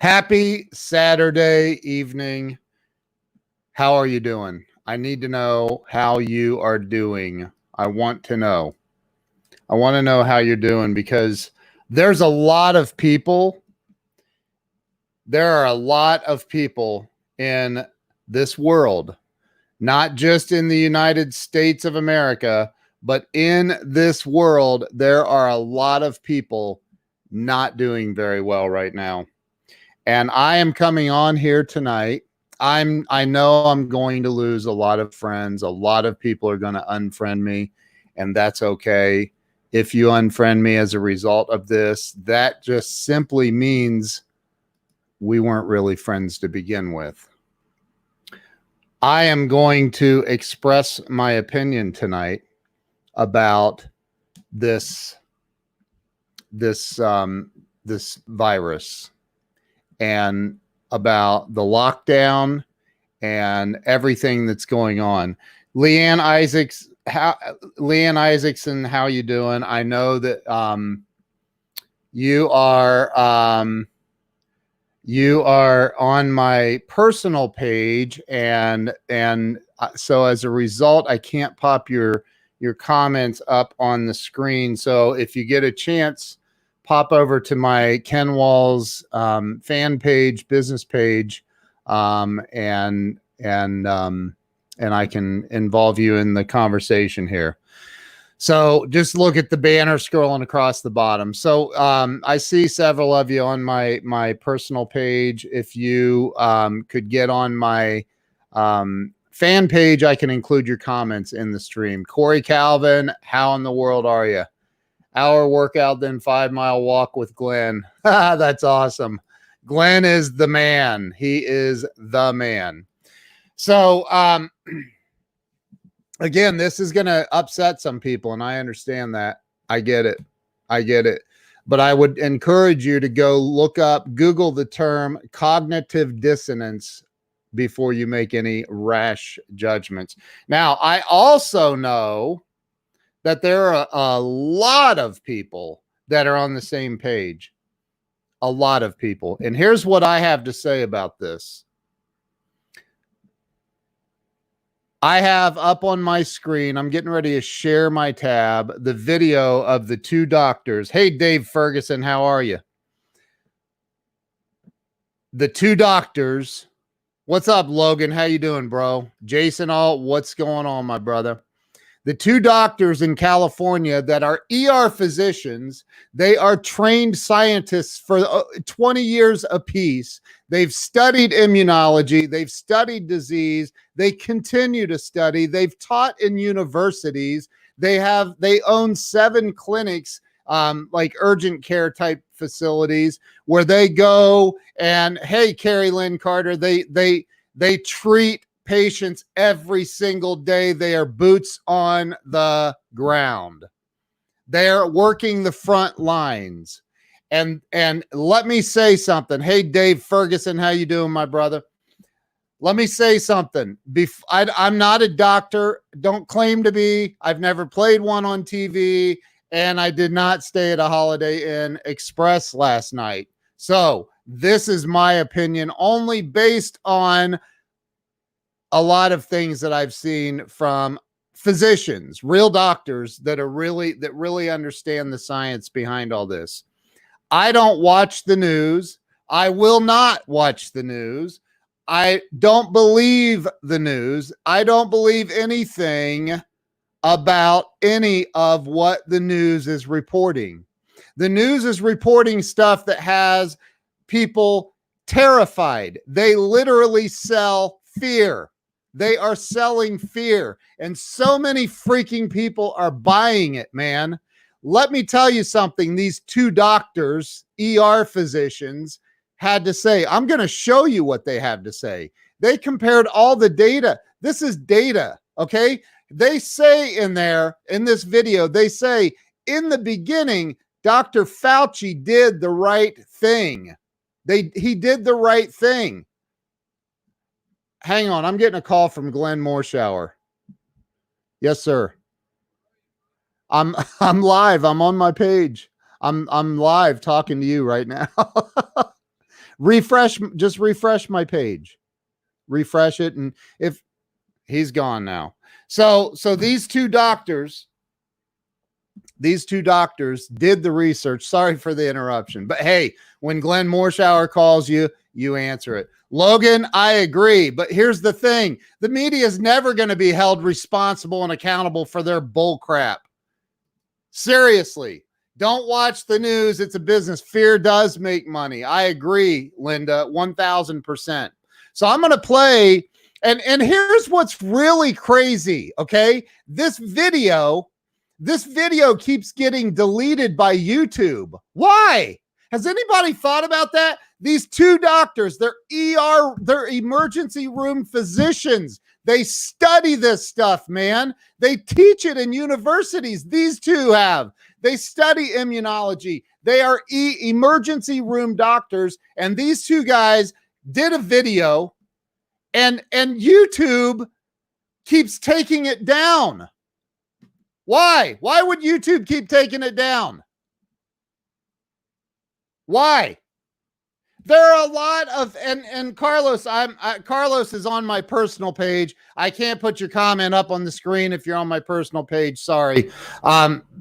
Happy Saturday evening. How are you doing? I need to know how you are doing. I want to know. I want to know how you're doing because there's a lot of people. There are a lot of people in this world, not just in the United States of America, but in this world, there are a lot of people not doing very well right now. And I am coming on here tonight. I know I'm going to lose a lot of friends. A lot of people are going to unfriend me, and that's okay. If you unfriend me as a result of this, that just simply means we weren't really friends to begin with. I am going to express my opinion tonight about this this virus and about the lockdown and everything that's going on. Leanne Isaacson, how you doing? I know that you are on my personal page, and so as a result, I can't pop your comments up on the screen. So if you get a chance, pop over to my Ken Walls fan page, business page, and I can involve you in the conversation here. So just look at the banner scrolling across the bottom. So I see several of you on my personal page. If you could get on my fan page, I can include your comments in the stream. Corey Calvin, how in the world are you? Hour workout, then 5-mile walk with Glenn. That's awesome. Glenn is the man. He is the man. So, again, this is going to upset some people, and I understand that. I get it. But I would encourage you to go Google the term cognitive dissonance before you make any rash judgments. Now, I also know that there are a lot of people that are on the same page. A lot of people. And here's what I have to say about this. I have up on my screen, I'm getting ready to share my tab, the video of the two doctors. Hey, Dave Ferguson, how are you? The two doctors. What's up, Logan? How you doing, bro? Jason Alt, what's going on, my brother? The two doctors in California that are ER physicians, they are trained scientists for 20 years apiece. They've studied immunology. They've studied disease. They continue to study. They've taught in universities. They own 7 clinics, like urgent care type facilities where they go and, hey, Carrie Lynn Carter, they treat patients every single day. They are boots on the ground. They're working the front lines. And let me say something. Hey, Dave Ferguson, how you doing, my brother? Let me say something. I'm not a doctor. Don't claim to be. I've never played one on TV, and I did not stay at a Holiday Inn Express last night. So this is my opinion, only based on a lot of things that I've seen from physicians, real doctors that really understand the science behind all this. I don't watch the news. I will not watch the news. I don't believe the news. I don't believe anything about any of what the news is reporting. The news is reporting stuff that has people terrified. They literally sell fear. They are selling fear, and so many freaking people are buying it, man. Let me tell you something. These two doctors, ER physicians, had to say. I'm going to show you what they have to say. They compared all the data. This is data, okay? They say in this video, they say, in the beginning, Dr. Fauci did the right thing. He did the right thing. Hang on, I'm getting a call from Glenn Morshower. Yes, sir. I'm live. I'm on my page. I'm live talking to you right now. just refresh my page. Refresh it, and if he's gone now. So these two doctors did the research. Sorry for the interruption, but hey, when Glenn Morshower calls you, you answer it. Logan, I agree, but here's the thing. The media is never going to be held responsible and accountable for their bull crap. Seriously, don't watch the news. It's a business. Fear does make money. I agree, Linda, 1000%. So I'm going to play, and here's what's really crazy, okay? This video keeps getting deleted by YouTube. Why? Has anybody thought about that? These two doctors, they're emergency room physicians. They study this stuff, man. They teach it in universities. These two have. They study immunology. They are emergency room doctors. And these two guys did a video, and YouTube keeps taking it down. Why? Why would YouTube keep taking it down? Why? There are a lot of, and Carlos, Carlos is on my personal page. I can't put your comment up on the screen if you're on my personal page. Sorry.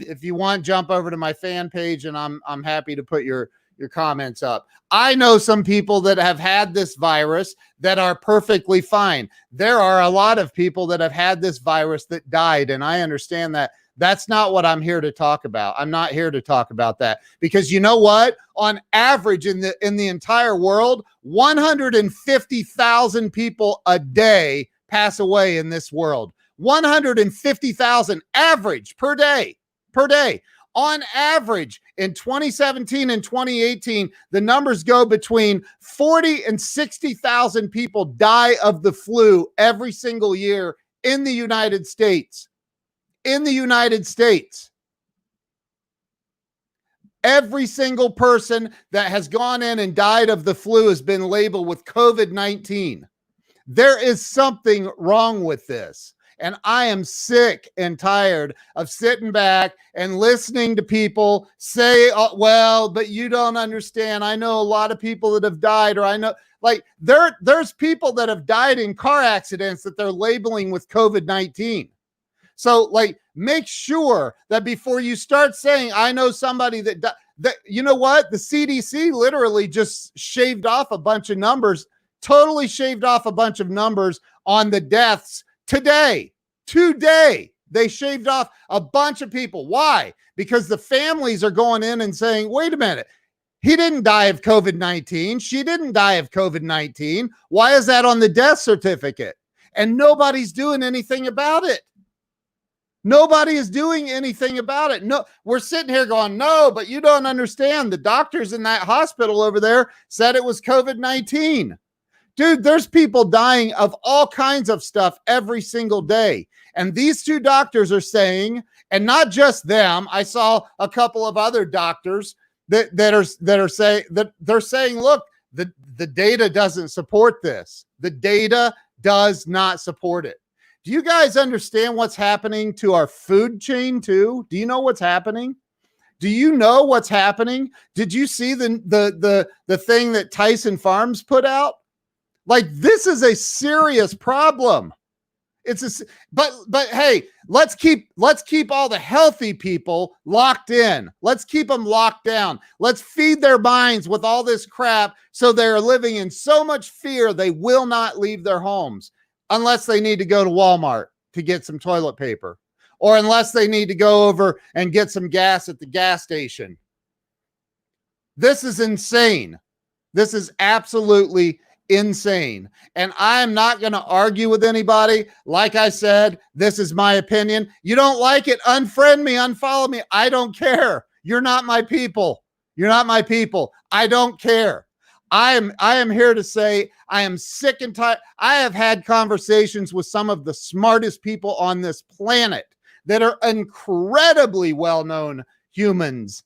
If you want, jump over to my fan page, and I'm happy to put your comments up. I know some people that have had this virus that are perfectly fine. There are a lot of people that have had this virus that died, and I understand that. That's not what I'm here to talk about. I'm not here to talk about that, because you know what? On average in the entire world, 150,000 people a day pass away in this world. 150,000 average per day. On average, in 2017 and 2018, the numbers go between 40 and 60,000 people die of the flu every single year in the United States. In the United States. Every single person that has gone in and died of the flu has been labeled with COVID-19. There is something wrong with this. And I am sick and tired of sitting back and listening to people say, oh, well, but you don't understand. I know a lot of people that have died, or I know, like, there's people that have died in car accidents that they're labeling with COVID-19. So, like, make sure that before you start saying, I know somebody that you know what? The CDC literally just shaved off a bunch of numbers, totally shaved off a bunch of numbers on the deaths today. They shaved off a bunch of people. Why? Because the families are going in and saying, wait a minute, he didn't die of COVID-19. She didn't die of COVID-19. Why is that on the death certificate? And nobody's doing anything about it. Nobody is doing anything about it. No, we're sitting here going, no, but you don't understand. The doctors in that hospital over there said it was COVID-19. Dude, there's people dying of all kinds of stuff every single day. And these two doctors are saying, and not just them, I saw a couple of other doctors that are saying, look, the data doesn't support this. The data does not support it. Do you guys understand what's happening to our food chain too? Do you know what's happening? Do you know what's happening? Did you see the thing that Tyson Farms put out? Like, this is a serious problem. But hey, let's keep all the healthy people locked in. Let's keep them locked down. Let's feed their minds with all this crap so they're living in so much fear they will not leave their homes. Unless they need to go to Walmart to get some toilet paper, or unless they need to go over and get some gas at the gas station. This is insane. This is absolutely insane. And I'm not going to argue with anybody. Like I said, this is my opinion. You don't like it, unfriend me, unfollow me. I don't care. You're not my people. You're not my people. I don't care. I am here to say I am sick and tired. I have had conversations with some of the smartest people on this planet that are incredibly well-known humans,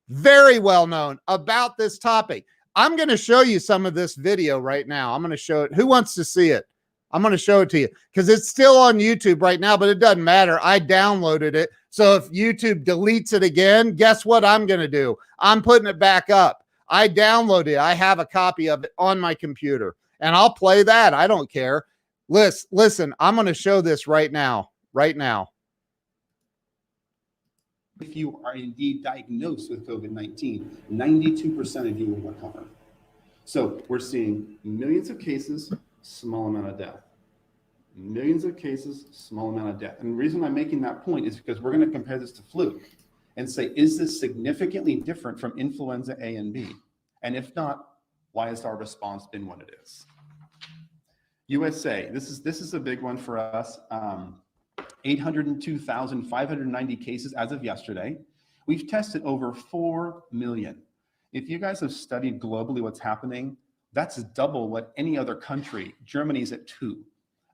very well-known about this topic. I'm going to show you some of this video right now. I'm going to show it. Who wants to see it? I'm going to show it to you because it's still on YouTube right now, but it doesn't matter. I downloaded it. So if YouTube deletes it again, guess what I'm going to do? I'm putting it back up. I downloaded it. I have a copy of it on my computer, and I'll play that. I don't care. Listen, I'm going to show this right now. Right now. If you are indeed diagnosed with COVID-19, 92% of you will recover. So we're seeing millions of cases, small amount of death. Millions of cases, small amount of death. And the reason I'm making that point is because we're going to compare this to flu and say, is this significantly different from influenza A and B? And if not, why has our response been what it is? USA, this is a big one for us. 802,590 cases as of yesterday. We've tested over 4 million. If you guys have studied globally what's happening, that's double what any other country. Germany's at 2.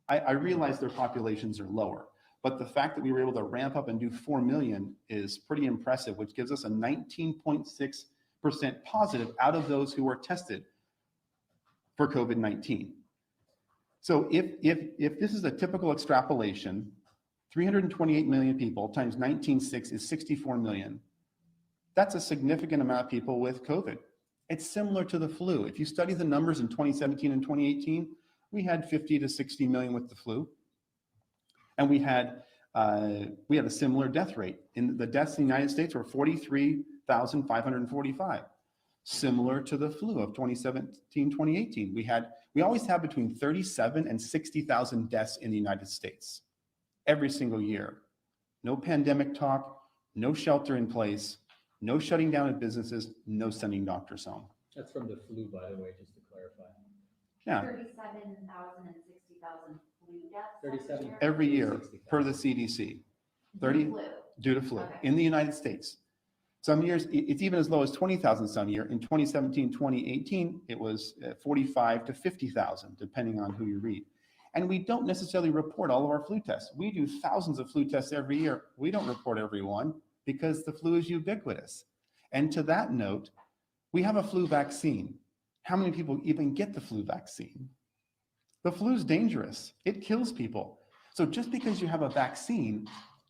I realize their populations are lower, but the fact that we were able to ramp up and do 4 million is pretty impressive, which gives us a 19.6% positive out of those who were tested for COVID-19. So if this is a typical extrapolation, 328 million people times 19.6 is 64 million. That's a significant amount of people with COVID. It's similar to the flu. If you study the numbers in 2017 and 2018, we had 50 to 60 million with the flu. And we had a similar death rate. In the deaths in the United States were 43,545, similar to the flu of 2017, 2018. We always have between 37 and 60,000 deaths in the United States every single year. No pandemic talk, no shelter in place, no shutting down of businesses, no sending doctors home. That's from the flu, by the way, just to clarify. Yeah. 37,000 and 60,000 flu deaths 37 every year 60,000. per the CDC. 30 due to flu Okay. in the United States. Some years it's even as low as 20,000 some year. In 2017, 2018, it was 45 to 50,000, depending on who you read. And we don't necessarily report all of our flu tests. We do thousands of flu tests every year. We don't report every one because the flu is ubiquitous. And to that note, we have a flu vaccine. How many people even get the flu vaccine? The flu is dangerous. It kills people. So just because you have a vaccine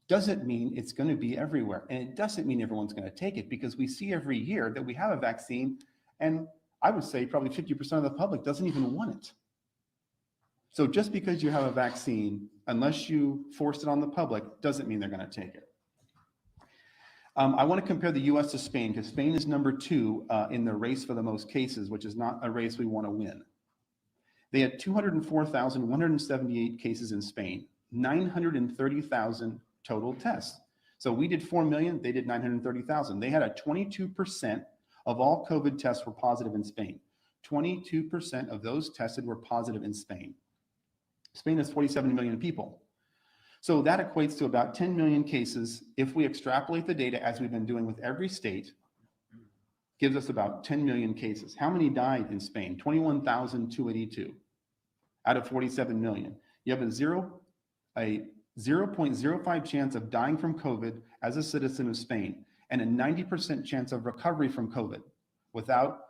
doesn't mean it's going to be everywhere. And it doesn't mean everyone's going to take it, because we see every year that we have a vaccine, and I would say probably 50% of the public doesn't even want it. So just because you have a vaccine, unless you force it on the public, doesn't mean they're going to take it. I want to compare the US to Spain, because Spain is number 2 in the race for the most cases, which is not a race we want to win. They had 204,178 cases in Spain, 930,000 total tests. So we did 4 million, they did 930,000. They had a 22% of all COVID tests were positive in Spain. 22% of those tested were positive in Spain. Spain has 47 million people. So that equates to about 10 million cases. If we extrapolate the data as we've been doing with every state, gives us about 10 million cases. How many died in Spain? 21,282 out of 47 million. You have a 0.05 chance of dying from COVID as a citizen of Spain, and a 90% chance of recovery from COVID without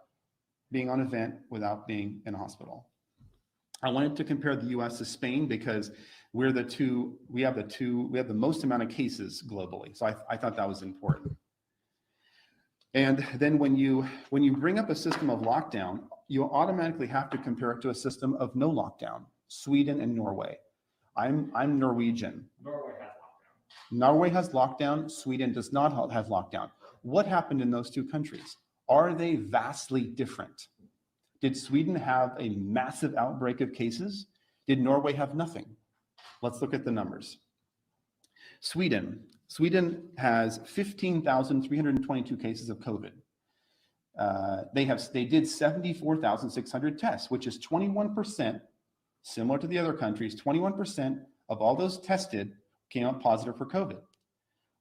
being on a vent, without being in a hospital. I wanted to compare the US to Spain because we have the most amount of cases globally. So I thought that was important. And then when you bring up a system of lockdown, you automatically have to compare it to a system of no lockdown, Sweden and Norway. I'm Norwegian. Norway has lockdown. Sweden does not have lockdown. What happened in those two countries? Are they vastly different? Did Sweden have a massive outbreak of cases? Did Norway have nothing? Let's look at the numbers. Sweden has 15,322 cases of COVID. They did 74,600 tests, which is 21%, similar to the other countries. 21% of all those tested came out positive for COVID.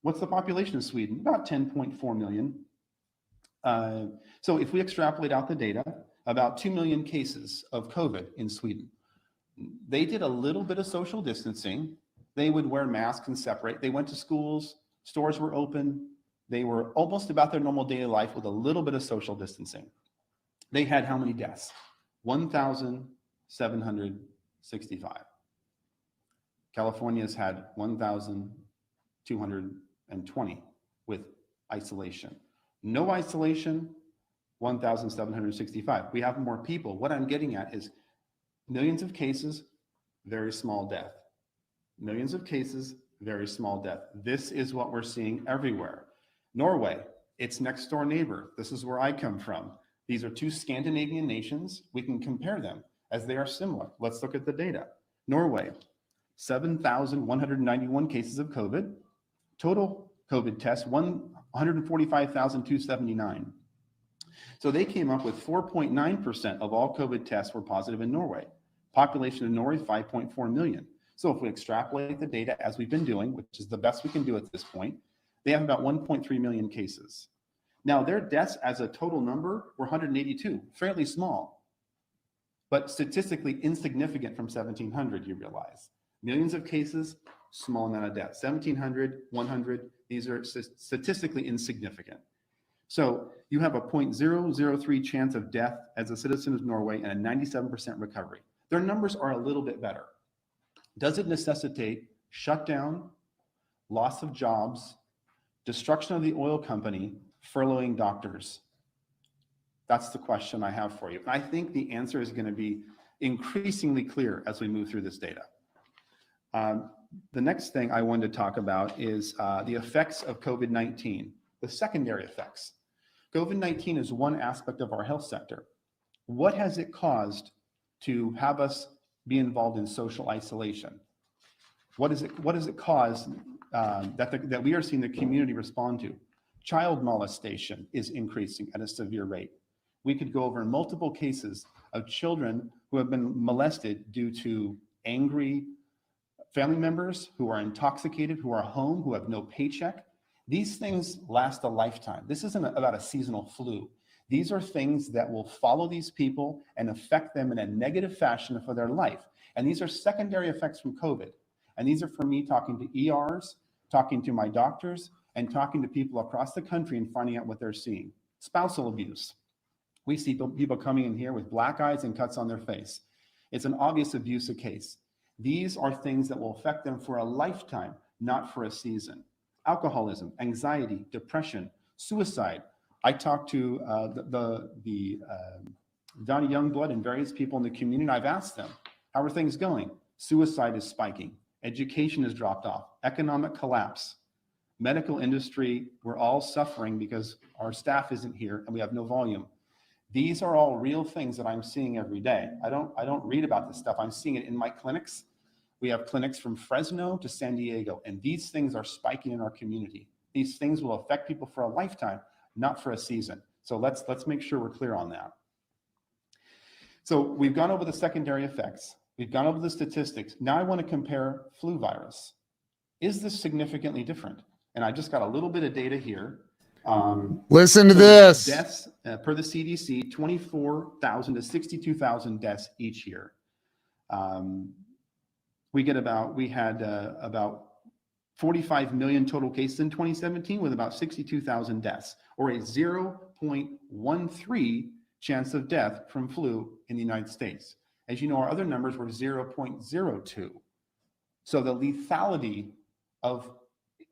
What's the population of Sweden? About 10.4 million. So if we extrapolate out the data, about 2 million cases of COVID in Sweden. They did a little bit of social distancing. They would wear masks and separate. They went to schools, stores were open. They were almost about their normal daily life with a little bit of social distancing. They had how many deaths? 1,765. California's had 1,220 with isolation. No isolation, 1,765. We have more people. What I'm getting at is millions of cases, very small death. Millions of cases, very small death. This is what we're seeing everywhere. Norway, its next door neighbor. This is where I come from. These are two Scandinavian nations. We can compare them as they are similar. Let's look at the data. Norway, 7,191 cases of COVID. Total COVID tests, 145,279. So they came up with 4.9% of all COVID tests were positive in Norway. Population of Norway, 5.4 million. So if we extrapolate the data as we've been doing, which is the best we can do at this point, they have about 1.3 million cases. Now their deaths as a total number were 182, fairly small, but statistically insignificant from 1,700, you realize. Millions of cases, small amount of deaths. 1,700, 100, these are statistically insignificant. So you have a 0.003 chance of death as a citizen of Norway and a 97% recovery. Their numbers are a little bit better. Does it necessitate shutdown, loss of jobs, destruction of the oil company, furloughing doctors? That's the question I have for you. And I think the answer is going to be increasingly clear as we move through this data. The next thing I wanted to talk about is the effects of COVID-19, the secondary effects. COVID-19 is one aspect of our health sector. What has it caused to have us be involved in social isolation? What does it cause that we are seeing the community respond to? Child molestation is increasing at a severe rate. We could go over multiple cases of children who have been molested due to angry family members who are intoxicated, who are home, who have no paycheck. These things last a lifetime. This isn't about a seasonal flu. These are things that will follow these people and affect them in a negative fashion for their life. And these are secondary effects from COVID. And these are for me talking to ERs, talking to my doctors, and talking to people across the country and finding out what they're seeing. Spousal abuse. We see people coming in here with black eyes and cuts on their face. It's an obvious abuse case. These are things that will affect them for a lifetime, not for a season. Alcoholism, anxiety, depression, suicide. I talked to Donnie Youngblood and various people in the community, and I've asked them, how are things going? Suicide is spiking. Education has dropped off. Economic collapse. Medical industry, we're all suffering because our staff isn't here and we have no volume. These are all real things that I'm seeing every day. I don't read about this stuff. I'm seeing it in my clinics. We have clinics from Fresno to San Diego, and these things are spiking in our community. These things will affect people for a lifetime, not for a season. So let's make sure we're clear on that. So we've gone over the secondary effects. We've gone over the statistics. Now I want to compare flu virus. Is this significantly different? And I just got a little bit of data here. Listen to this. Deaths per the CDC, 24,000 to 62,000 deaths each year. We had about 45 million total cases in 2017 with about 62,000 deaths, or a 0.13 chance of death from flu in the United States. As you know, our other numbers were 0.02. So the lethality of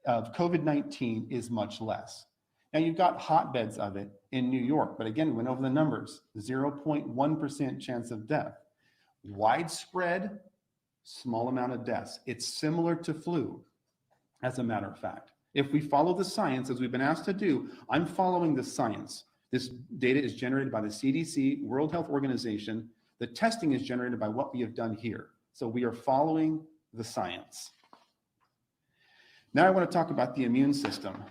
COVID-19 is much less. Now you've got hotbeds of it in New York, but again, we went over the numbers, 0.1% chance of death. Widespread, small amount of deaths. It's similar to flu, as a matter of fact. If we follow the science, as we've been asked to do, I'm following the science. This data is generated by the CDC, World Health Organization. The testing is generated by what we have done here. So we are following the science. Now I want to talk about the immune system.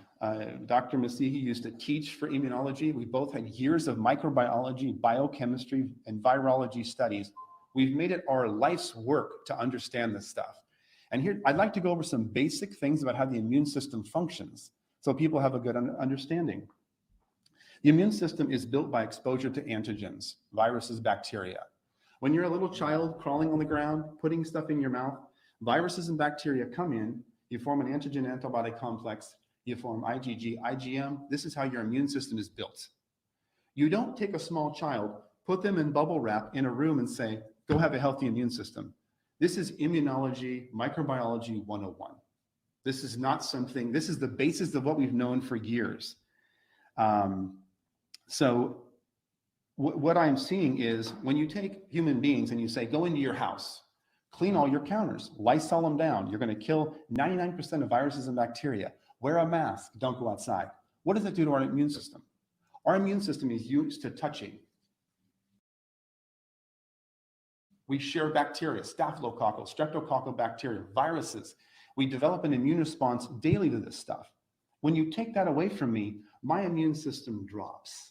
Dr. Masihi used to teach for immunology. We both had years of microbiology, biochemistry, and virology studies. We've made it our life's work to understand this stuff. And here, I'd like to go over some basic things about how the immune system functions so people have a good understanding. The immune system is built by exposure to antigens, viruses, bacteria. When you're a little child crawling on the ground, putting stuff in your mouth, viruses and bacteria come in, you form an antigen antibody complex, you form IgG, IgM. This is how your immune system is built. You don't take a small child, put them in bubble wrap in a room and say, go have a healthy immune system. This is immunology, microbiology 101. This is not something, this is the basis of what we've known for years. So What I'm seeing is when you take human beings and you say, go into your house, clean all your counters, Lysol them down. You're going to kill 99% of viruses and bacteria. Wear a mask. Don't go outside. What does it do to our immune system? Our immune system is used to touching. We share bacteria, staphylococcal, streptococcal bacteria, viruses. We develop an immune response daily to this stuff. When you take that away from me, my immune system drops.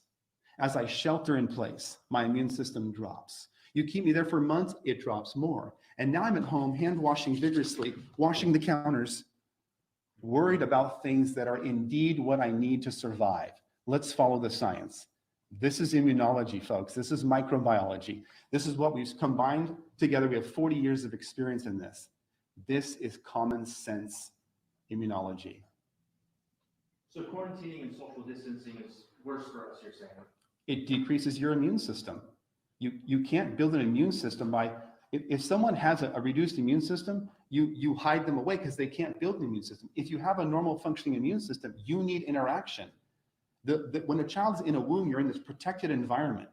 As I shelter in place, my immune system drops. You keep me there for months, it drops more. And now I'm at home, hand washing vigorously, washing the counters, worried about things that are indeed what I need to survive. Let's follow the science. This is immunology, folks. This is microbiology. This is what we've combined together. We have 40 years of experience in this. This is common sense immunology. So quarantining and social distancing is worse for us, you're saying? It decreases your immune system. You can't build an immune system by, if someone has a reduced immune system, you hide them away because they can't build an immune system. If you have a normal functioning immune system, you need interaction. When a child's in a womb, you're in this protected environment.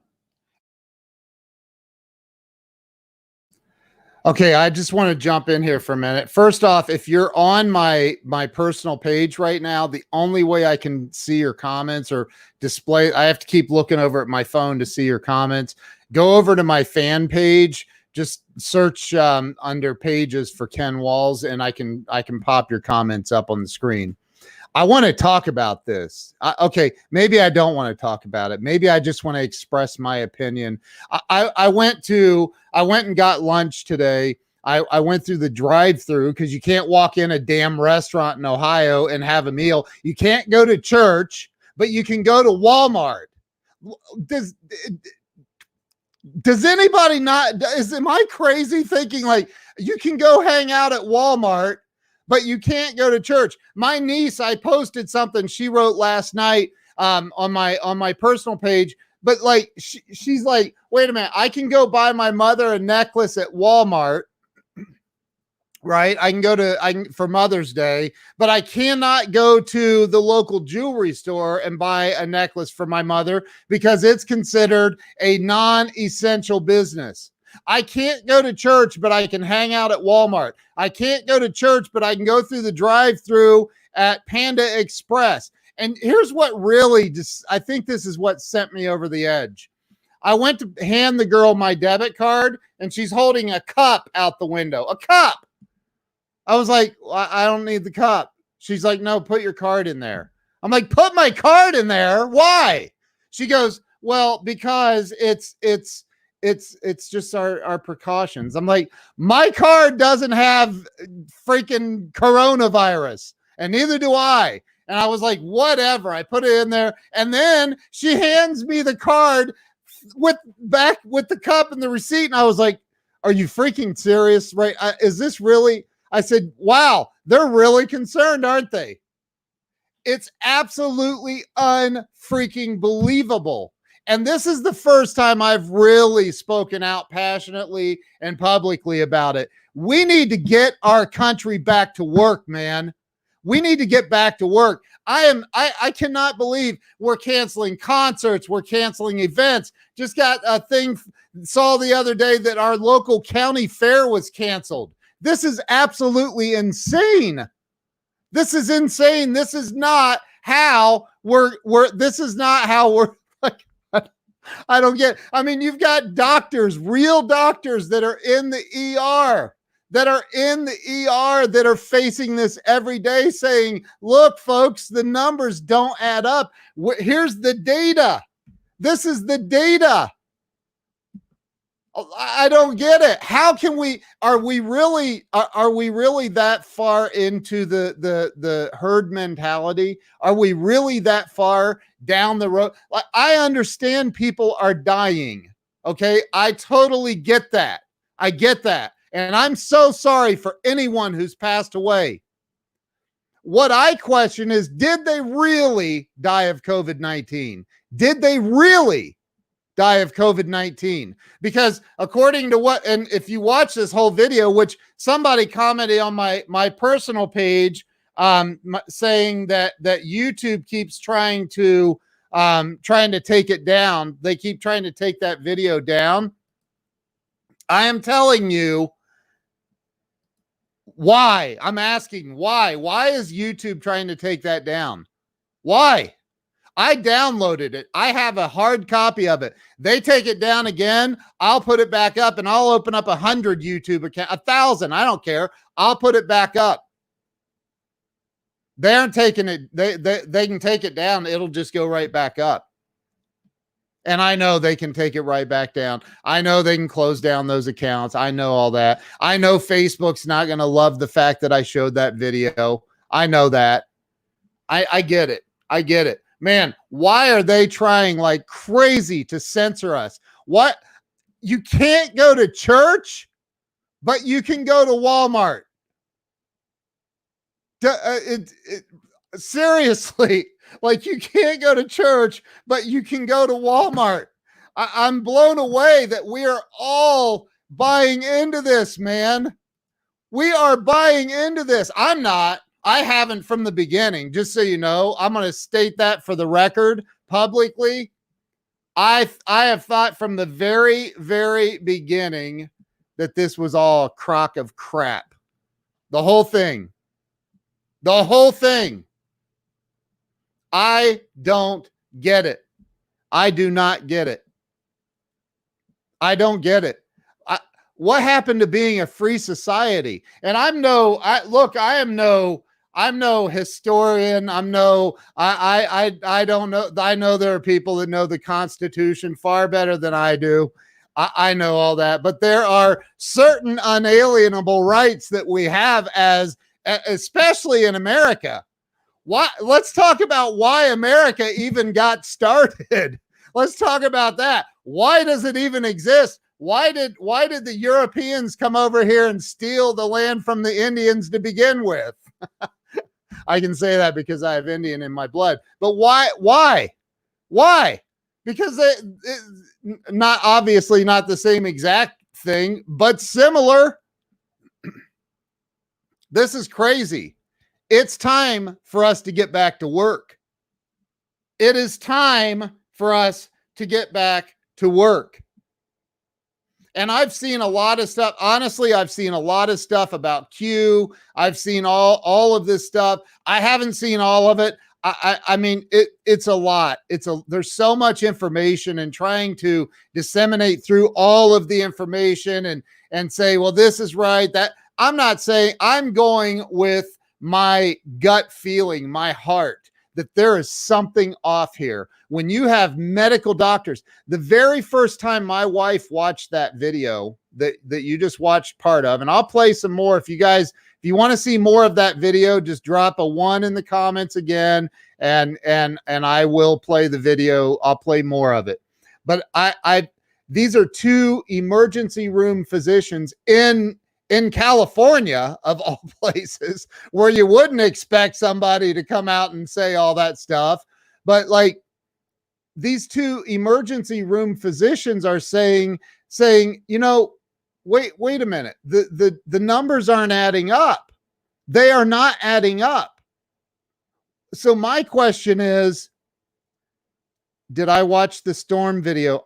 Okay, I just want to jump in here for a minute. First off, if you're on my personal page right now, the only way I can see your comments or display, I have to keep looking over at my phone to see your comments. Go over to my fan page, just search under pages for Ken Walls, and I can pop your comments up on the screen. I want to talk about this. Okay, maybe I don't want to talk about it. Maybe I just want to express my opinion. I went and got lunch today. I went through the drive-through because you can't walk in a damn restaurant in Ohio and have a meal. You can't go to church, but you can go to Walmart. Does anybody not? Am I crazy thinking like you can go hang out at Walmart, but you can't go to church? My niece, I posted something she wrote last night on my personal page, but like she's like, wait a minute, I can go buy my mother a necklace at Walmart, right? I can for Mother's Day, but I cannot go to the local jewelry store and buy a necklace for my mother because it's considered a non-essential business. I can't go to church, but I can hang out at Walmart. I can't go to church, but I can go through the drive-through at Panda Express. And here's what really I think this is what sent me over the edge. I went to hand the girl my debit card, and she's holding a cup out the window. A cup. I was like, I don't need the cup. She's like, no, put your card in there. I'm like, put my card in there? Why? She goes, well, because it's just our precautions. I'm like, my card doesn't have freaking coronavirus, and neither do I. And I was like, whatever. I put it in there, and then she hands me the card with the cup and the receipt, and I was like, are you freaking serious? Right? Is this really? I said, wow, they're really concerned, aren't they? It's absolutely unfreaking believable. And this is the first time I've really spoken out passionately and publicly about it. We need to get our country back to work, man. We need to get back to work. I cannot believe we're canceling concerts. We're canceling events. Just got a thing, saw the other day that our local county fair was canceled. This is absolutely insane. This is insane. This is not how this is not how we're like, I don't get, I mean, you've got doctors, real doctors that are in the ER, that are facing this every day saying, look, folks, the numbers don't add up. Here's the data. This is the data. I don't get it. How can are we really that far into the herd mentality? Are we really that far down the road? Like, I understand people are dying. Okay. I totally get that. I get that. And I'm so sorry for anyone who's passed away. What I question is, did they really die of COVID-19? Did they really die of COVID-19? Because according to what, and if you watch this whole video, which somebody commented on my personal page, saying that YouTube keeps trying to trying to take it down. They keep trying to take that video down. I am telling you why. I'm asking why. Why is YouTube trying to take that down? Why? I downloaded it. I have a hard copy of it. They take it down again. I'll put it back up and I'll open up 100 YouTube accounts, 1,000. I don't care. I'll put it back up. They aren't taking it. They can take it down. It'll just go right back up. And I know they can take it right back down. I know they can close down those accounts. I know all that. I know Facebook's not going to love the fact that I showed that video. I know that. I get it. I get it. Man, why are they trying like crazy to censor us? What? You can't go to church, but you can go to Walmart. Seriously, like you can't go to church, but you can go to Walmart. I'm blown away that we are all buying into this, man. We are buying into this. I'm not. I haven't from the beginning, just so you know. I'm going to state that for the record publicly. I have thought from the very, very beginning that this was all a crock of crap. The whole thing. The whole thing. I don't get it. I do not get it. I don't get it. What happened to being a free society? And I'm no historian. I don't know. I know there are people that know the Constitution far better than I do. I know all that, but there are certain unalienable rights that we have especially in America. Let's talk about why America even got started. Let's talk about that. Why does it even exist? Why did the Europeans come over here and steal the land from the Indians to begin with? I can say that because I have Indian in my blood. But why? Because not obviously not the same exact thing, but similar. This is crazy. It's time for us to get back to work. It is time for us to get back to work. And I've seen a lot of stuff. Honestly, I've seen a lot of stuff about Q. I've seen all of this stuff. I haven't seen all of it. I mean, it's a lot. There's so much information, and trying to disseminate through all of the information and say, well, this is right. That I'm not saying. I'm going with my gut feeling, my heart, that there is something off here. When you have medical doctors, the very first time my wife watched that video that you just watched part of, and I'll play some more. If you want to see more of that video, just drop a 1 in the comments again, and I will play the video. I'll play more of it. But these are 2 emergency room physicians in California, of all places, where you wouldn't expect somebody to come out and say all that stuff. But like, these 2 emergency room physicians are saying, you know, wait a minute. The numbers aren't adding up. They are not adding up. So my question is, did I watch the storm video?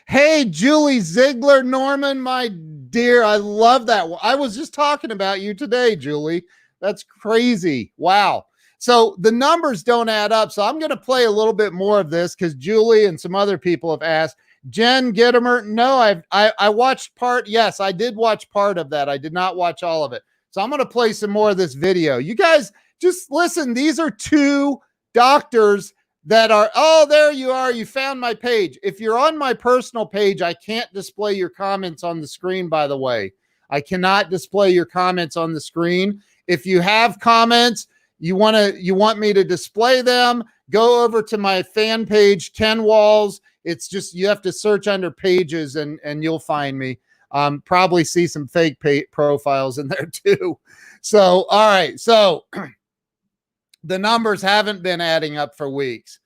Hey, Julie Ziegler, Norman, my dear, I love that. I was just talking about you today, Julie. That's crazy. Wow. So the numbers don't add up. So I'm going to play a little bit more of this because Julie and some other people have asked. Jen Gittimer, no, I watched part. Yes, I did watch part of that. I did not watch all of it. So I'm going to play some more of this video. You guys just listen. These are 2 doctors that are, oh, there you are. You found my page. If you're on my personal page, I can't display your comments on the screen, by the way. I cannot display your comments on the screen. If you have comments, you want me to display them, go over to my fan page, Ken Walls. It's just, you have to search under pages and you'll find me. Probably see some fake profiles in there too. So, all right. So the numbers haven't been adding up for weeks.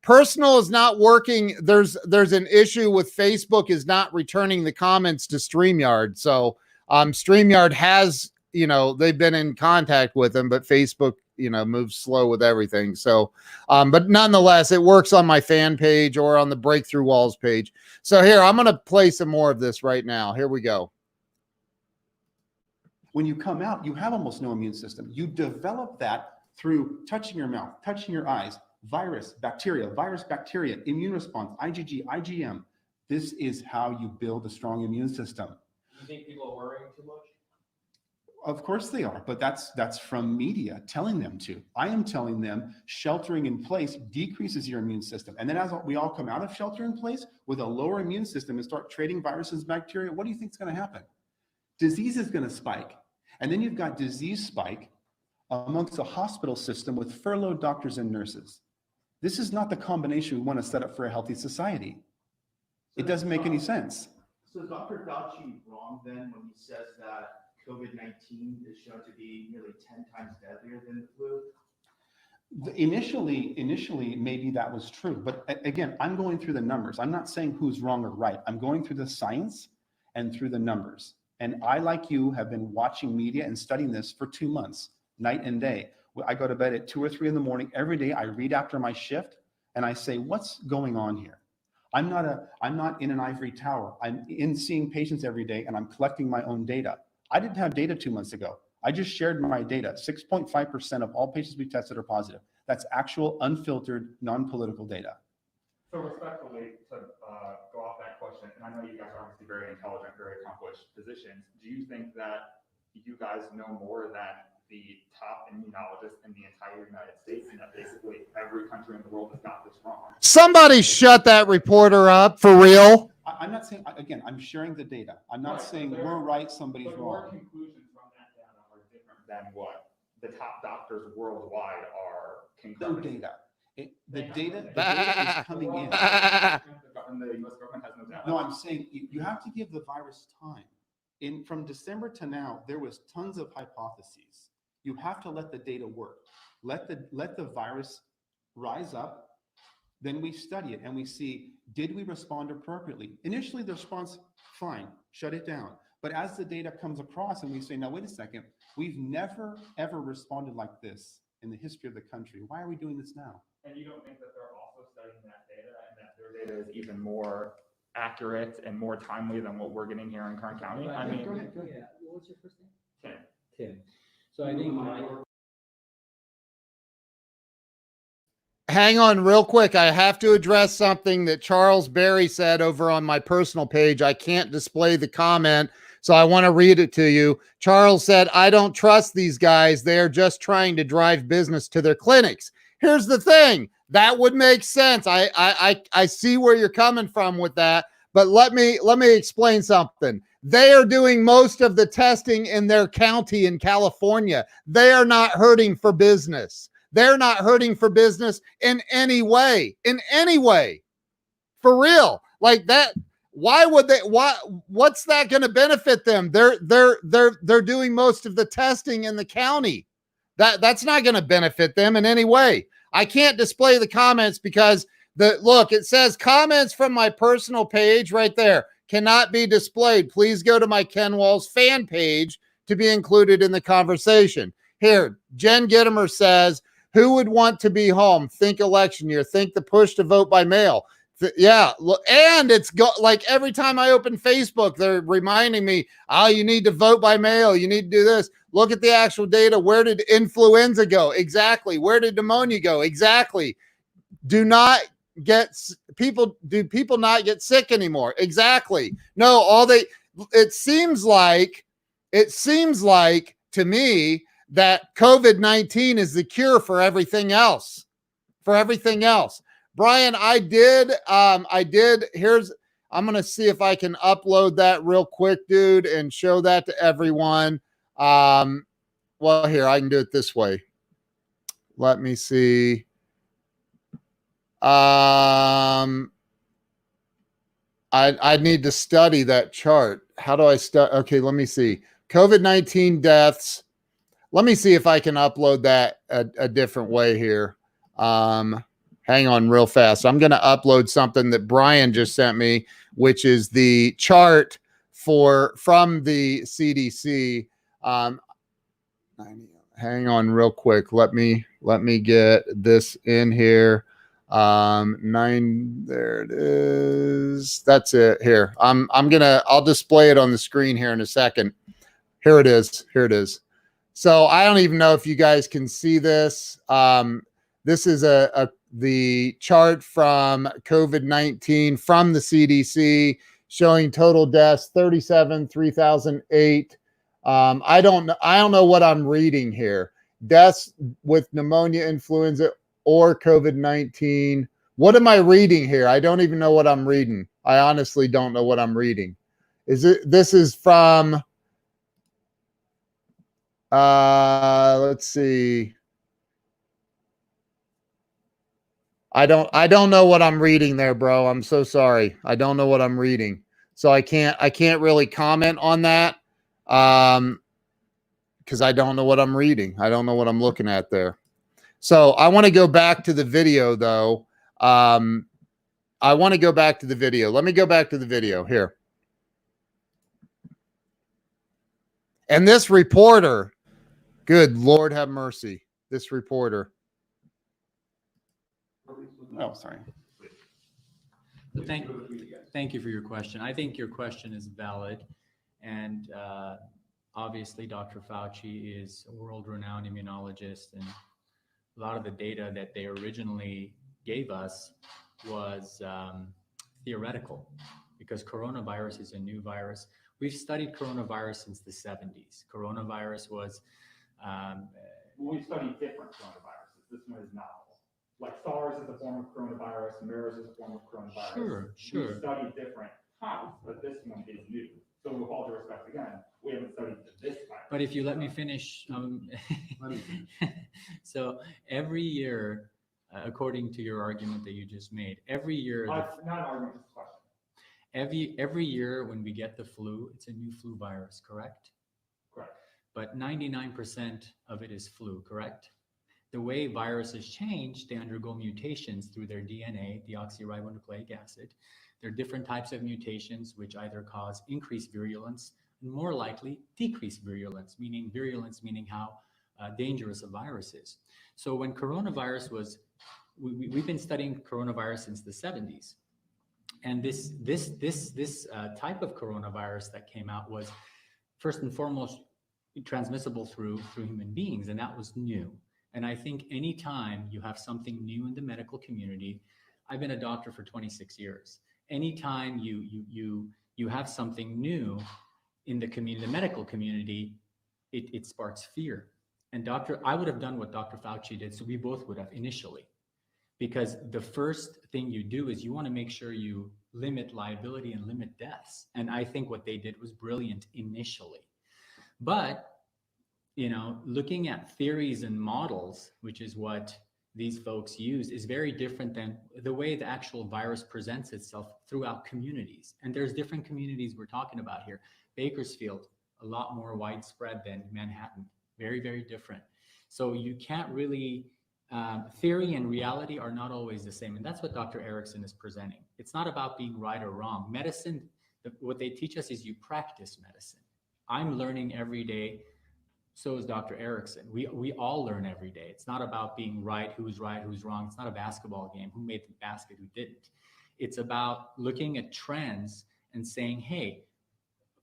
Personal is not working. There's an issue with Facebook is not returning the comments to StreamYard. So StreamYard has, they've been in contact with them, but Facebook moves slow with everything. So, but nonetheless, it works on my fan page or on the Breakthrough Walls page. So here, I'm going to play some more of this right now. Here we go. When you come out, you have almost no immune system. You develop that through touching your mouth, touching your eyes, virus, bacteria, immune response, IgG, IgM. This is how you build a strong immune system. You think people are worrying too much? Of course they are, but that's from media telling them to. I am telling them sheltering in place decreases your immune system. And then as we all come out of shelter in place with a lower immune system and start trading viruses and bacteria, what do you think is going to happen? Disease is going to spike. And then you've got disease spike amongst the hospital system with furloughed doctors and nurses. This is not the combination we want to set up for a healthy society. It doesn't make any sense. So is Dr. Fauci wrong then when he says that COVID-19 is shown to be nearly 10 times deadlier than the flu? Initially, maybe that was true. But again, I'm going through the numbers. I'm not saying who's wrong or right. I'm going through the science and through the numbers. And I, like you, have been watching media and studying this for 2 months, night and day. I go to bed at 2 or 3 in the morning. Every day I read after my shift and I say, what's going on here? I'm not in an ivory tower. I'm in seeing patients every day and I'm collecting my own data. I didn't have data 2 months ago. I just shared my data. 6.5% of all patients we tested are positive. That's actual, unfiltered, non-political data. So respectfully, to go off that question, and I know you guys are obviously very intelligent, very accomplished physicians, do you think that you guys know more than the top immunologists in the entire United States, and that basically every country in the world has got this wrong? Somebody shut that reporter up for real. I'm not saying, again, I'm sharing the data. I'm not Right, saying but we're right, somebody's But your wrong. conclusions from that data are different than what the top doctors worldwide are No concluding. data. The data is coming in. The US government has no data. No, I'm saying you have to give the virus time. From December to now, there was tons of hypotheses. You have to let the data work. Let the virus rise up. Then we study it and we see, did we respond appropriately? Initially, the response, fine, shut it down. But as the data comes across and we say, now, wait a second, we've never, ever responded like this in the history of the country. Why are we doing this now? And you don't think that they're also studying that data and that their data is even more accurate and more timely than what we're getting here in Kern County? I mean, Go ahead. Yeah, what was your first name? Tim. Tim. So I think my, Hang on real quick. I have to address something that Charles Berry said over on my personal page. I can't display the comment, so I want to read it to you. Charles said, I don't trust these guys. They are just trying to drive business to their clinics. Here's the thing. That would make sense. I see where you're coming from with that, but let me explain something. They are doing most of the testing in their county in California. They are not hurting for business. They're not hurting for business in any way, for real. Like that. Why would they? What's that going to benefit them? They're doing most of the testing in the county. That's not going to benefit them in any way. I can't display the comments because it says comments from my personal page right there cannot be displayed. Please go to my Ken Walls fan page to be included in the conversation. Here, Jen Gittimer says, who would want to be home? Think election year. Think the push to vote by mail. And it's like every time I open Facebook, they're reminding me, oh, you need to vote by mail. You need to do this. Look at the actual data. Where did influenza go? Exactly. Where did pneumonia go? Exactly. Do people not get sick anymore? Exactly. No, it seems like to me that COVID-19 is the cure for everything else. Brian, I'm going to see if I can upload that real quick, dude, and show that to everyone. Well, here, I can do it this way. Let me see. I need to study that chart. How do I study? Okay, let me see. COVID-19 deaths. Let me see if I can upload that a different way here. Hang on real fast. I'm going to upload something that Brian just sent me, which is the chart from the CDC. hang on real quick. Let me get this in here. 9, there it is. That's it. Here. I'll display it on the screen here in a second. Here it is. Here it is. So I don't even know if you guys can see this. This is the chart from COVID-19 from the CDC showing total deaths 37, 3008. I don't know what I'm reading here. Deaths with pneumonia, influenza, or COVID-19. What am I reading here? I don't even know what I'm reading. I honestly don't know what I'm reading. This is from let's see. I don't know what I'm reading there, bro. I'm so sorry. I don't know what I'm reading. So I can't really comment on that. Because I don't know what I'm reading. I don't know what I'm looking at there. So I want to go back to the video though. I want to go back to the video. Let me go back to the video here. And this reporter, good Lord have mercy, this reporter. Oh, sorry. Thank you for your question. I think your question is valid. And obviously, Dr. Fauci is a world-renowned immunologist. And a lot of the data that they originally gave us was theoretical, because coronavirus is a new virus. We've studied coronavirus since the 70s. Coronavirus was... We've studied different coronaviruses. This one is novel. Like SARS is a form of coronavirus, MERS is a form of coronavirus. Sure. We've studied different types, but this one is new. So with all due respect, again, we haven't studied this virus. But if you let me finish, so every year, according to your argument that you just made, every year, Not an argument, just a question. every year when we get the flu, it's a new flu virus, correct? Correct. But 99% of it is flu, correct? The way viruses change, they undergo mutations through their DNA, deoxyribonucleic acid. There are different types of mutations which either cause increased virulence and more likely decreased virulence, meaning how dangerous a virus is. So when coronavirus was, we've been studying coronavirus since the 70s. And this type of coronavirus that came out was first and foremost transmissible through human beings, and that was new. And I think anytime you have something new in the medical community, I've been a doctor for 26 years. Anytime you have something new in the community, the medical community, it sparks fear. And I would have done what Dr. Fauci did, so we both would have initially. Because the first thing you do is you want to make sure you limit liability and limit deaths. And I think what they did was brilliant initially. But looking at theories and models, which is what these folks use, is very different than the way the actual virus presents itself throughout communities. And there's different communities we're talking about here. Bakersfield, a lot more widespread than Manhattan. Very, very different. So you can't really, theory and reality are not always the same. And that's what Dr. Erickson is presenting. It's not about being right or wrong. Medicine, what they teach us is you practice medicine. I'm learning every day. So is Dr. Erickson. We all learn every day. It's not about being right, who's wrong. It's not a basketball game, who made the basket, who didn't. It's about looking at trends and saying, hey,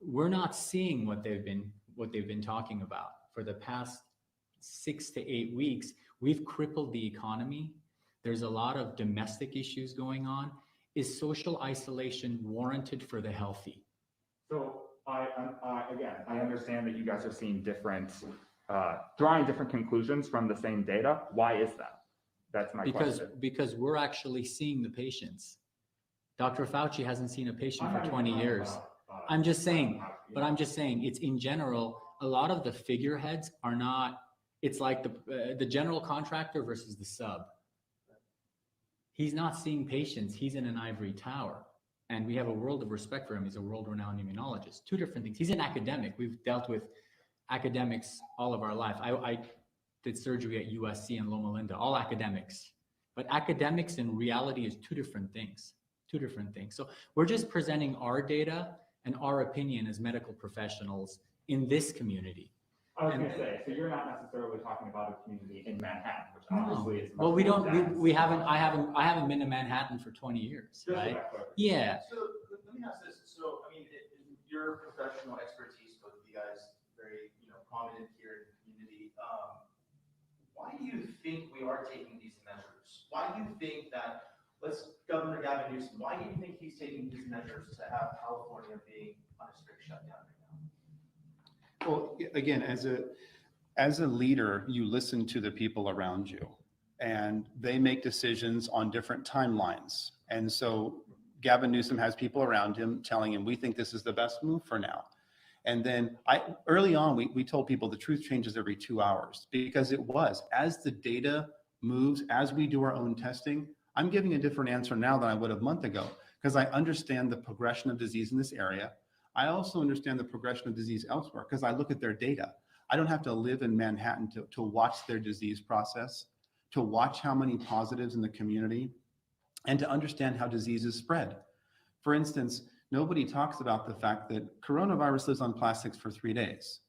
we're not seeing what they've been talking about for the past 6 to 8 weeks. We've crippled the economy. There's a lot of domestic issues going on. Is social isolation warranted for the healthy? So I understand that you guys are seeing drawing different conclusions from the same data. Why is that? That's my question. Because we're actually seeing the patients. Dr. Fauci hasn't seen a patient for 20 years. I'm just saying it's in general, a lot of the figureheads are not, it's like the general contractor versus the sub. He's not seeing patients. He's in an ivory tower. And we have a world of respect for him. He's a world-renowned immunologist. Two different things. He's an academic. We've dealt with academics all of our life. I did surgery at USC and Loma Linda, all academics. But academics and reality is two different things. So we're just presenting our data and our opinion as medical professionals in this community. I was gonna say, so you're not necessarily talking about a community in Manhattan, which obviously is. Well, much we more don't, dense. we haven't, I haven't been to Manhattan for 20 years, Just for right? that clarification. Yeah, So let me ask this, so, I mean, your professional expertise, both of you guys, very, prominent here in the community. Why do you think we are taking these measures? Why do you think that, Governor Gavin Newsom, why do you think he's taking these measures to have California being on a strict shutdown right now? Well, again, as a leader, you listen to the people around you, and they make decisions on different timelines. And so Gavin Newsom has people around him telling him, we think this is the best move for now. And then early on, we told people the truth changes every 2 hours, because it was, as the data moves, as we do our own testing, I'm giving a different answer now than I would a month ago, because I understand the progression of disease in this area. I also understand the progression of disease elsewhere, because I look at their data. I don't have to live in Manhattan to watch their disease process, to watch how many positives in the community, and to understand how diseases spread. For instance, nobody talks about the fact that coronavirus lives on plastics for 3 days,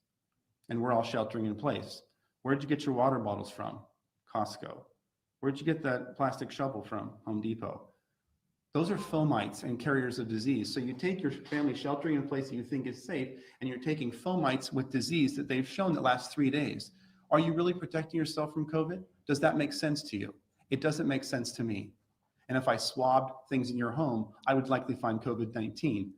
and we're all sheltering in place. Where'd you get your water bottles from? Costco. Where'd you get that plastic shovel from? Home Depot. Those are fomites and carriers of disease. So you take your family sheltering in place that you think is safe, and you're taking fomites with disease that they've shown that lasts 3 days. Are you really protecting yourself from COVID? Does that make sense to you? It doesn't make sense to me. And if I swabbed things in your home, I would likely find COVID-19.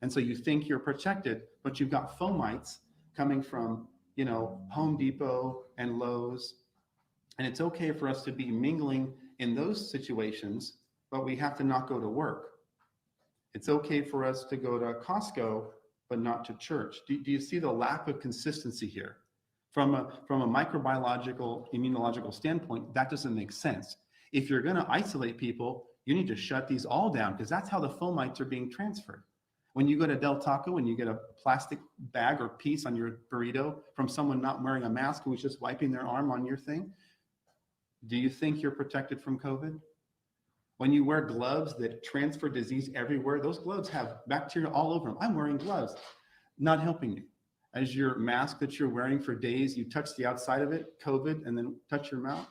And so you think you're protected, but you've got fomites coming from, Home Depot and Lowe's. And it's okay for us to be mingling in those situations, but we have to not go to work. It's okay for us to go to Costco, but not to church. Do you see the lack of consistency here? From a microbiological, immunological standpoint, that doesn't make sense. If you're gonna isolate people, you need to shut these all down, because that's how the fomites are being transferred. When you go to Del Taco and you get a plastic bag or piece on your burrito from someone not wearing a mask who was just wiping their arm on your thing, do you think you're protected from COVID? When you wear gloves that transfer disease everywhere, those gloves have bacteria all over them. I'm wearing gloves, not helping you. As your mask that you're wearing for days, you touch the outside of it, COVID, and then touch your mouth.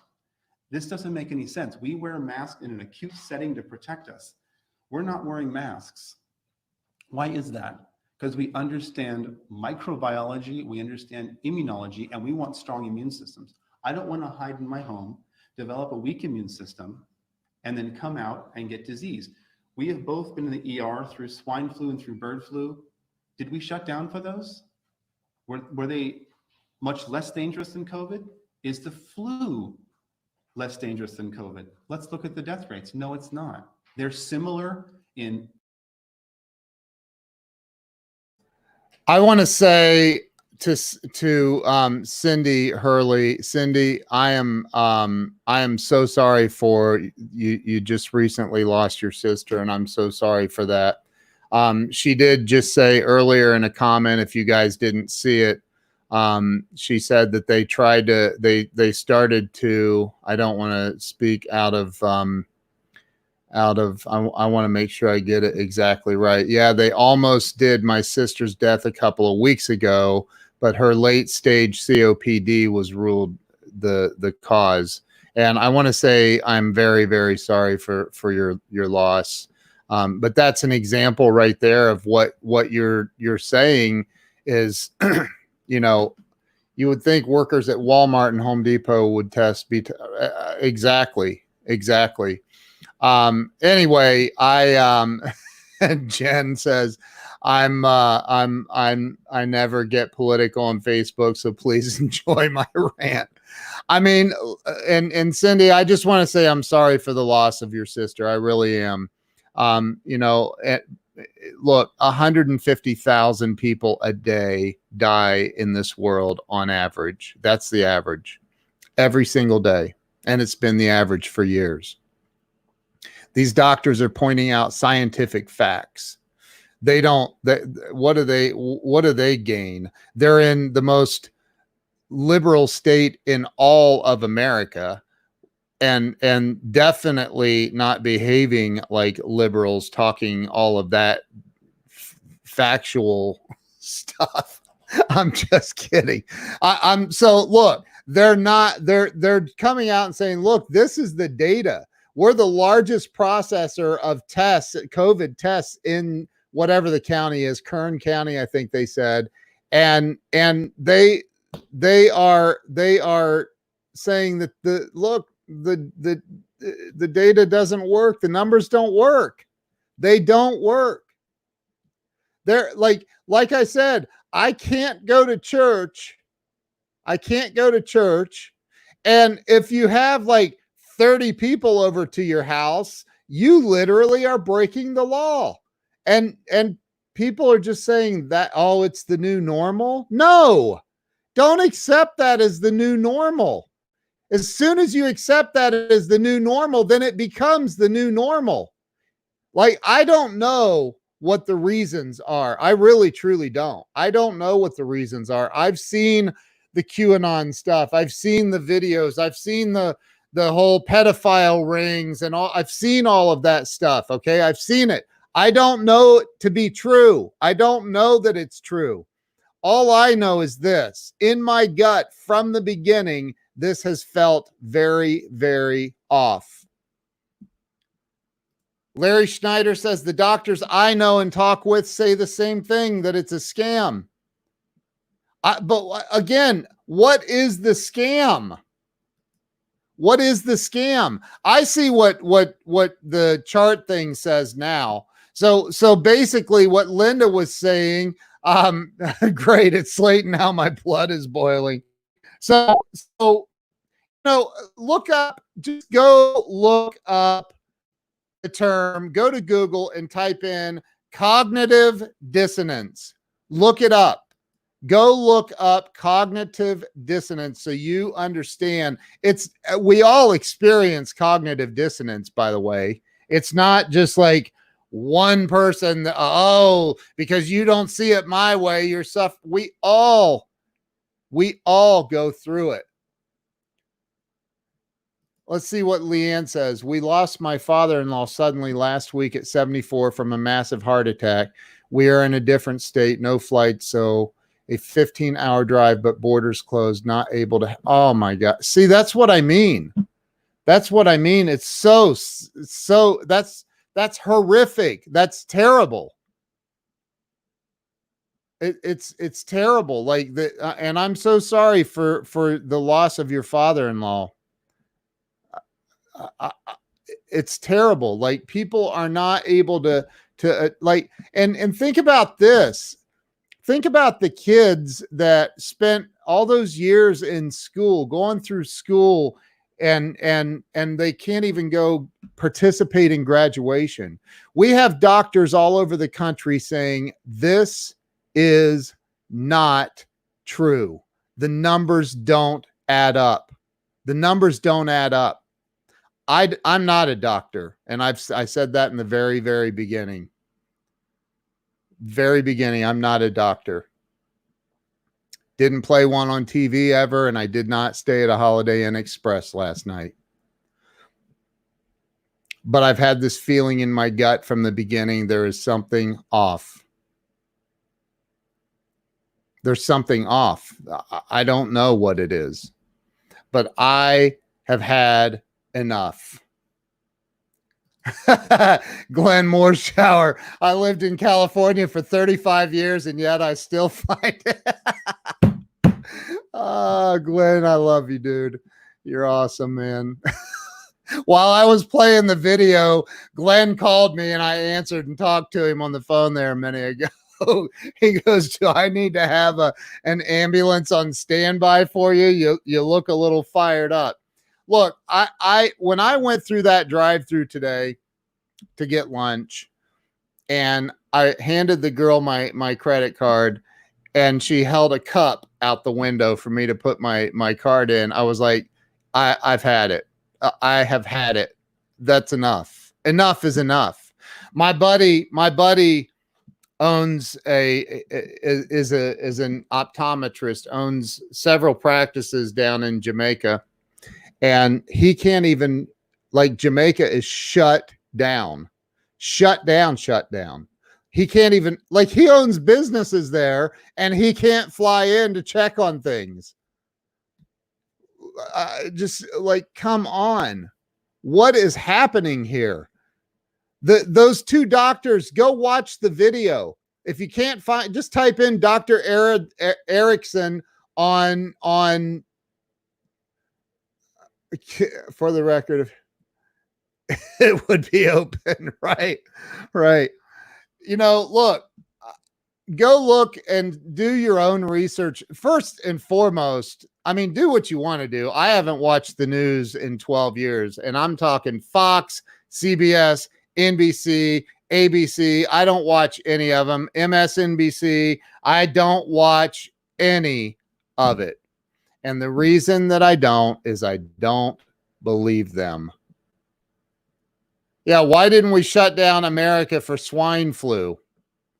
This doesn't make any sense. We wear masks in an acute setting to protect us. We're not wearing masks. Why is that? Because we understand microbiology, we understand immunology, and we want strong immune systems. I don't want to hide in my home, develop a weak immune system, and then come out and get disease. We have both been in the ER through swine flu and through bird flu. Did we shut down for those? Were they much less dangerous than COVID? Is the flu less dangerous than COVID? Let's look at the death rates. No, it's not. They're similar in. I want to say to Cindy Hurley, Cindy, I am so sorry for you. You just recently lost your sister, and I'm so sorry for that. She did just say earlier in a comment, if you guys didn't see it, she said that they tried to, they started to, I don't want to speak out of, I want to make sure I get it exactly right. Yeah, they almost did my sister's death a couple of weeks ago, but her late stage COPD was ruled the cause. And I want to say I'm very, very sorry for your loss. But that's an example right there of what you're saying is, you would think workers at Walmart and Home Depot would test exactly. Anyway, Jen says, I never get political on Facebook, so please enjoy my rant. I mean, and Cindy, I just want to say I'm sorry for the loss of your sister. I really am. Look, 150,000 people a day die in this world on average. That's the average every single day. And it's been the average for years. These doctors are pointing out scientific facts. What do they gain? They're in the most liberal state in all of America, and definitely not behaving like liberals, talking all of that factual stuff. I'm just kidding. I'm so look, they're coming out and saying, look, this is the data. We're the largest processor of tests, COVID tests in whatever the county is, Kern County, I think they said. And they are saying that the data doesn't work. The numbers don't work. They don't work. They're like I said, I can't go to church. And if you have like 30 people over to your house, you literally are breaking the law. And people are just saying that, oh, it's the new normal. No, don't accept that as the new normal. As soon as you accept that as the new normal, then it becomes the new normal. Like, I don't know what the reasons are. I really, truly don't. I don't know what the reasons are. I've seen the QAnon stuff. I've seen the videos. I've seen the whole pedophile rings and all. I've seen all of that stuff. Okay. I've seen it. I don't know it to be true. I don't know that it's true. All I know is this: in my gut from the beginning, this has felt very, very off. Larry Schneider says the doctors I know and talk with say the same thing, that it's a scam. But again, what is the scam? What is the scam? I see what the chart thing says now. So basically what Linda was saying, great, it's late now, my blood is boiling. So just go look up the term, go to Google and type in cognitive dissonance. Look it up. Go look up cognitive dissonance so you understand. We all experience cognitive dissonance, by the way. It's not just like one person, because you don't see it my way, you're suffering. We all go through it. Let's see what Leanne says. We lost my father-in-law suddenly last week at 74 from a massive heart attack. We are in a different state, no flight, so a 15-hour drive, but borders closed, not able to. Oh my God. See, that's what I mean. That's what I mean. It's so that's horrific. That's terrible. It's terrible. Like and I'm so sorry for the loss of your father-in-law. It's terrible. Like, people are not able to like, and think about this. Think about the kids that spent all those years in school, going through school, and they can't even go participate in graduation. We have doctors all over the country saying this is not true. The numbers don't add up. The numbers don't add up. I'm not a doctor, and I said that in the very, very beginning. Very beginning, I'm not a doctor. Didn't play one on TV ever, and I did not stay at a Holiday Inn Express last night. But I've had this feeling in my gut from the beginning. There is something off. There's something off. I don't know what it is, but I have had enough. Glenn Mooreshower. I lived in California for 35 years, and yet I still find it. Oh, Glenn, I love you, dude. You're awesome, man. While I was playing the video, Glenn called me and I answered and talked to him on the phone there a minute ago. He goes, do I need to have an ambulance on standby for you? You look a little fired up. Look, when I went through that drive-through today to get lunch, and I handed the girl my credit card, and she held a cup out the window for me to put my card in, I was like, I've had it. I have had it. That's enough. Enough is enough. My buddy owns is an optometrist, owns several practices down in Jamaica. And he can't even, like, Jamaica is shut down. He can't even, like, he owns businesses there and he can't fly in to check on things. Just like, come on. What is happening here? Those two doctors, go watch the video. If you can't find, just type in Dr. Erickson on for the record, it would be open. Right. You know, look, go look and do your own research. First and foremost, I mean, do what you want to do. I haven't watched the news in 12 years, and I'm talking Fox, CBS, NBC, ABC. I don't watch any of them. MSNBC. I don't watch any of it. And the reason that I don't is I don't believe them. Yeah, why didn't we shut down America for swine flu?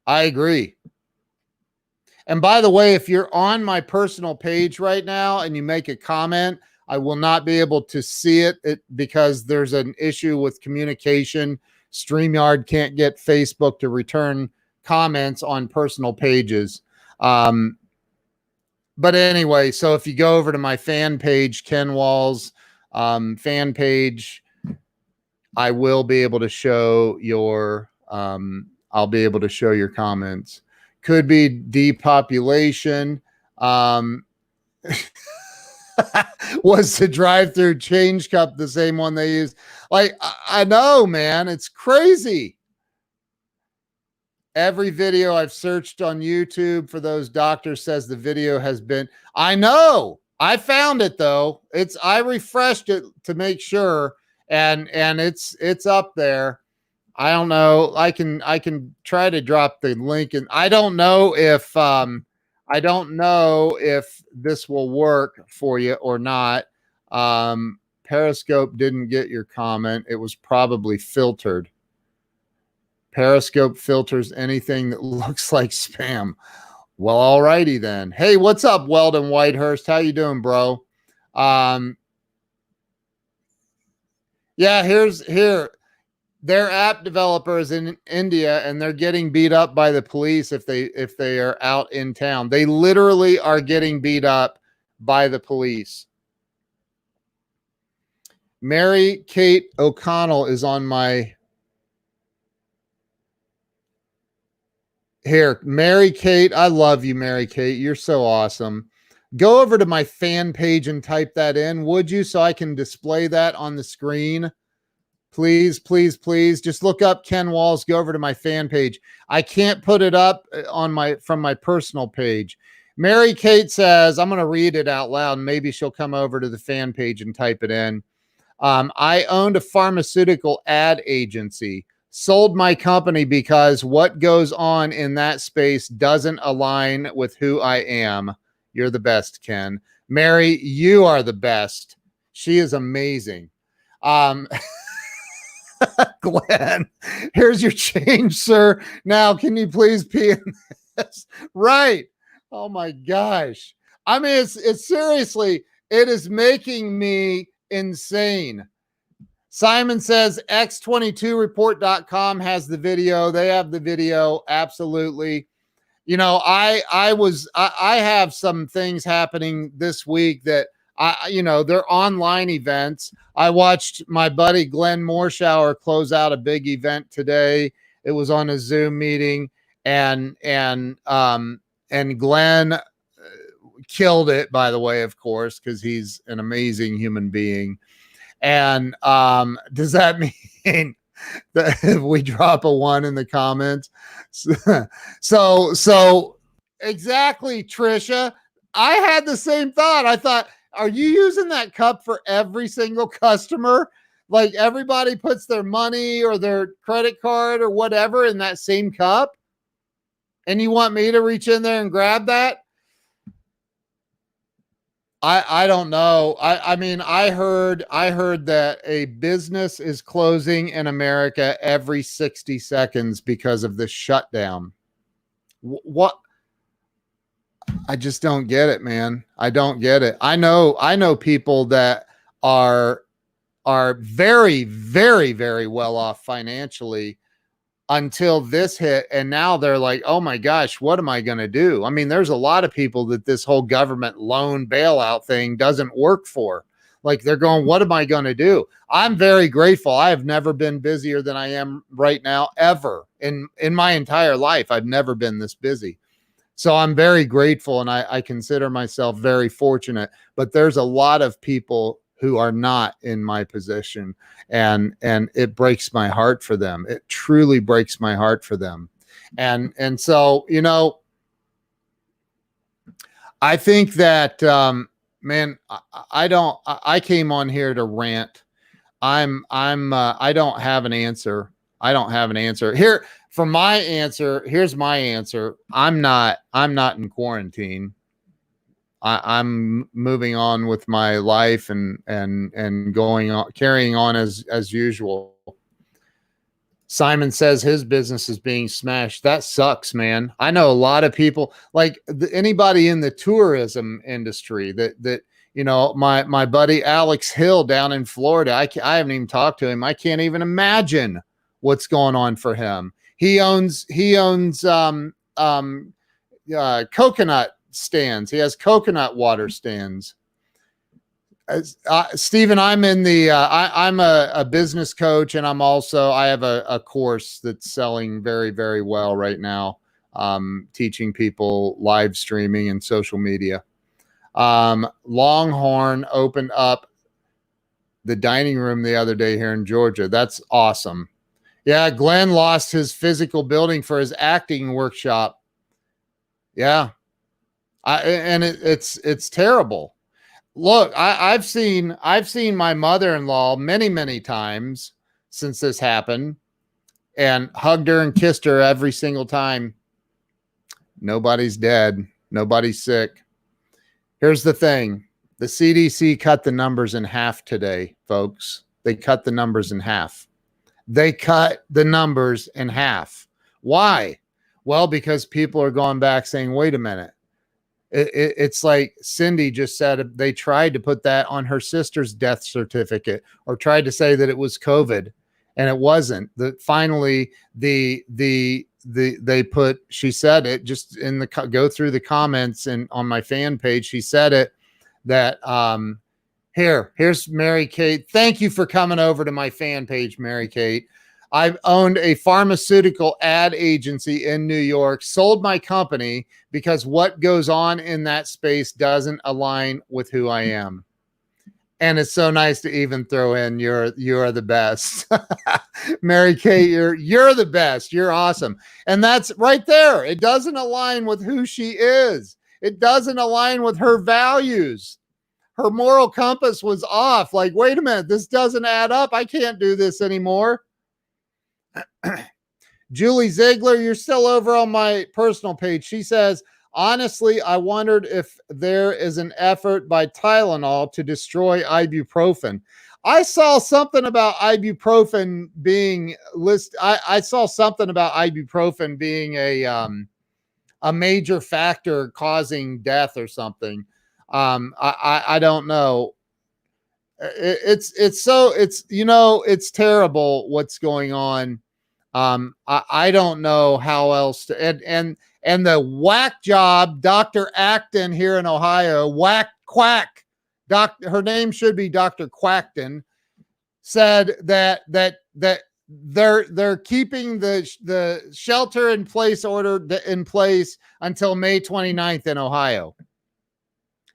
I agree. And by the way, if you're on my personal page right now and you make a comment, I will not be able to see it because there's an issue with communication. StreamYard can't get Facebook to return comments on personal pages. But anyway, so if you go over to my fan page, Ken Walls fan page, I will be able to show your I'll be able to show your comments. Could be depopulation. Was the drive-through change cup the same one they used? Like, I know, man, it's crazy. Every video I've searched on YouTube for those doctors says the video has been, I know, I found it though. I refreshed it to make sure, and it's up there. I don't know. I can try to drop the link, and I don't know if this will work for you or not. Periscope didn't get your comment. It was probably filtered. Periscope filters anything that looks like spam. Well, alrighty then. Hey, what's up, Weldon Whitehurst? How you doing, bro? Yeah, here. They're app developers in India, and they're getting beat up by the police if they are out in town. They literally are getting beat up by the police. Mary Kate O'Connell is on my here. Mary Kate, I love you, Mary Kate. You're so awesome. Go over to my fan page and type that in, would you, so I can display that on the screen? Please, please, please. Just look up Ken Walls. Go over to my fan page. I can't put it up from my personal page. Mary Kate says, I'm going to read it out loud, and maybe she'll come over to the fan page and type it in. I owned a pharmaceutical ad agency, sold my company because what goes on in that space doesn't align with who I am. You're the best, Ken. Mary, you are the best. She is amazing. Glenn, here's your change, sir. Now, can you please pee in this? Right. Oh my gosh. I mean, it's seriously, it is making me insane. Simon says x22report.com has the video. They have the video. Absolutely. You know, I have some things happening this week that they're online events. I watched my buddy Glenn Morshower close out a big event today. It was on a Zoom meeting, and Glenn killed it, by the way, of course, because he's an amazing human being. And does that mean that if we drop a 1 in the comments? So exactly, Trisha. I had the same thought. I thought, are you using that cup for every single customer? Like, everybody puts their money or their credit card or whatever in that same cup, and you want me to reach in there and grab that? I don't know. I mean, I heard that a business is closing in America every 60 seconds because of this shutdown. What? I just don't get it, man. I don't get it. I know people that are very, very, very well off financially, until this hit. And now they're like, oh my gosh, what am I going to do? I mean, there's a lot of people that this whole government loan bailout thing doesn't work for. Like they're going, what am I going to do? I'm very grateful. I have never been busier than I am right now, ever in my entire life. I've never been this busy. So I'm very grateful, and I consider myself very fortunate, but there's a lot of people who are not in my position, and it breaks my heart for them. It truly breaks my heart for them. And so, you know, I think that, man, I came on here to rant. I don't have an answer. I don't have an answer here. For my answer, here's my answer. I'm not in quarantine. I'm moving on with my life and going on, carrying on as usual. Simon says his business is being smashed. That sucks, man. I know a lot of people, like anybody in the tourism industry that you know, my buddy Alex Hill down in Florida. I haven't even talked to him. I can't even imagine what's going on for him. He owns coconut stands. He has coconut water stands. Stephen, I'm in the I'm a business coach, and I have a course that's selling very, very well right now, teaching people live streaming and social media. Longhorn opened up the dining room the other day here in Georgia. That's awesome. Yeah, Glenn lost his physical building for his acting workshop. Yeah. It's terrible. Look, I've seen my mother-in-law many times since this happened, and hugged her and kissed her every single time. Nobody's dead. Nobody's sick. Here's the thing. The CDC cut the numbers in half today, folks. They cut the numbers in half. They cut the numbers in half. Why? Well, because people are going back saying, wait a minute. It's like Cindy just said, they tried to put that on her sister's death certificate, or tried to say that it was COVID, and it wasn't. Finally, they put, she said it just in the, go through the comments and on my fan page, she said it, that, here's Mary Kate. Thank you for coming over to my fan page, Mary Kate. I've owned a pharmaceutical ad agency in New York, sold my company because what goes on in that space doesn't align with who I am. And it's so nice to even throw in, you're the best. Mary Kate, you're the best. You're awesome. And that's right there. It doesn't align with who she is. It doesn't align with her values. Her moral compass was off. Like, wait a minute, this doesn't add up. I can't do this anymore. Julie Ziegler, you're still over on my personal page. She says, honestly, I wondered if there is an effort by Tylenol to destroy ibuprofen. I saw something about ibuprofen being listed. I saw something about ibuprofen being a major factor causing death or something. I don't know. It's terrible what's going on. I don't know how else to, and the whack job, Dr. Acton here in Ohio, quack, her name should be Dr. Quackton, said that they're keeping the shelter in place order in place until May 29th in Ohio.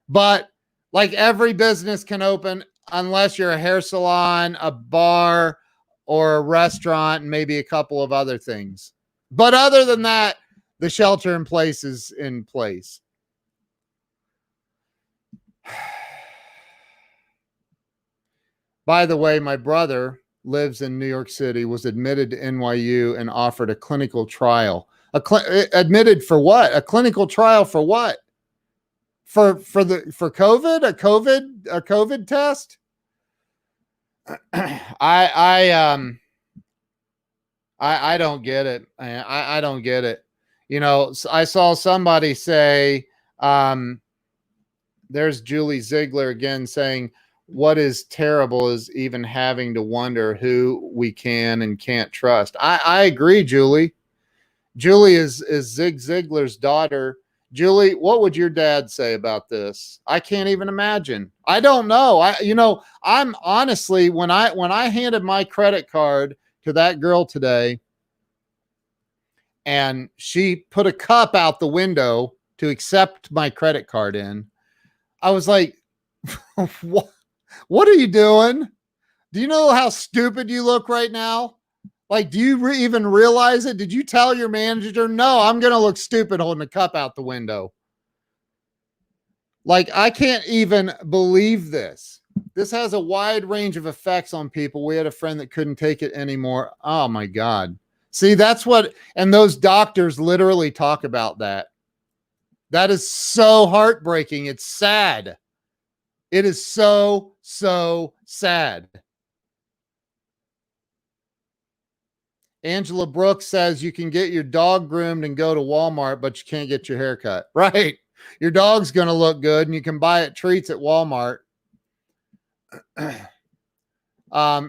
But like every business can open unless you're a hair salon, a bar, or a restaurant, and maybe a couple of other things. But other than that, the shelter in place is in place. By the way, my brother lives in New York City, was admitted to NYU and offered a clinical trial. Admitted for what? A clinical trial for what? For COVID? A COVID test? I don't get it. I don't get it. You know, I saw somebody say, there's Julie Ziegler again saying, what is terrible is even having to wonder who we can and can't trust. I agree, Julie. Julie is Zig Ziglar's daughter. Julie, what would your dad say about this? I can't even imagine. I don't know. I'm honestly, when I handed my credit card to that girl today and she put a cup out the window to accept my credit card in, I was like, what are you doing? Do you know how stupid you look right now? Like, do you even realize it? Did you tell your manager, no, I'm going to look stupid holding a cup out the window? Like, I can't even believe this. This has a wide range of effects on people. We had a friend that couldn't take it anymore. Oh my God. See, that's what, and those doctors literally talk about that. That is so heartbreaking. It's sad. It is so, so sad. Angela Brooks says you can get your dog groomed and go to Walmart, but you can't get your hair cut. Right. Your dog's going to look good and you can buy it treats at Walmart.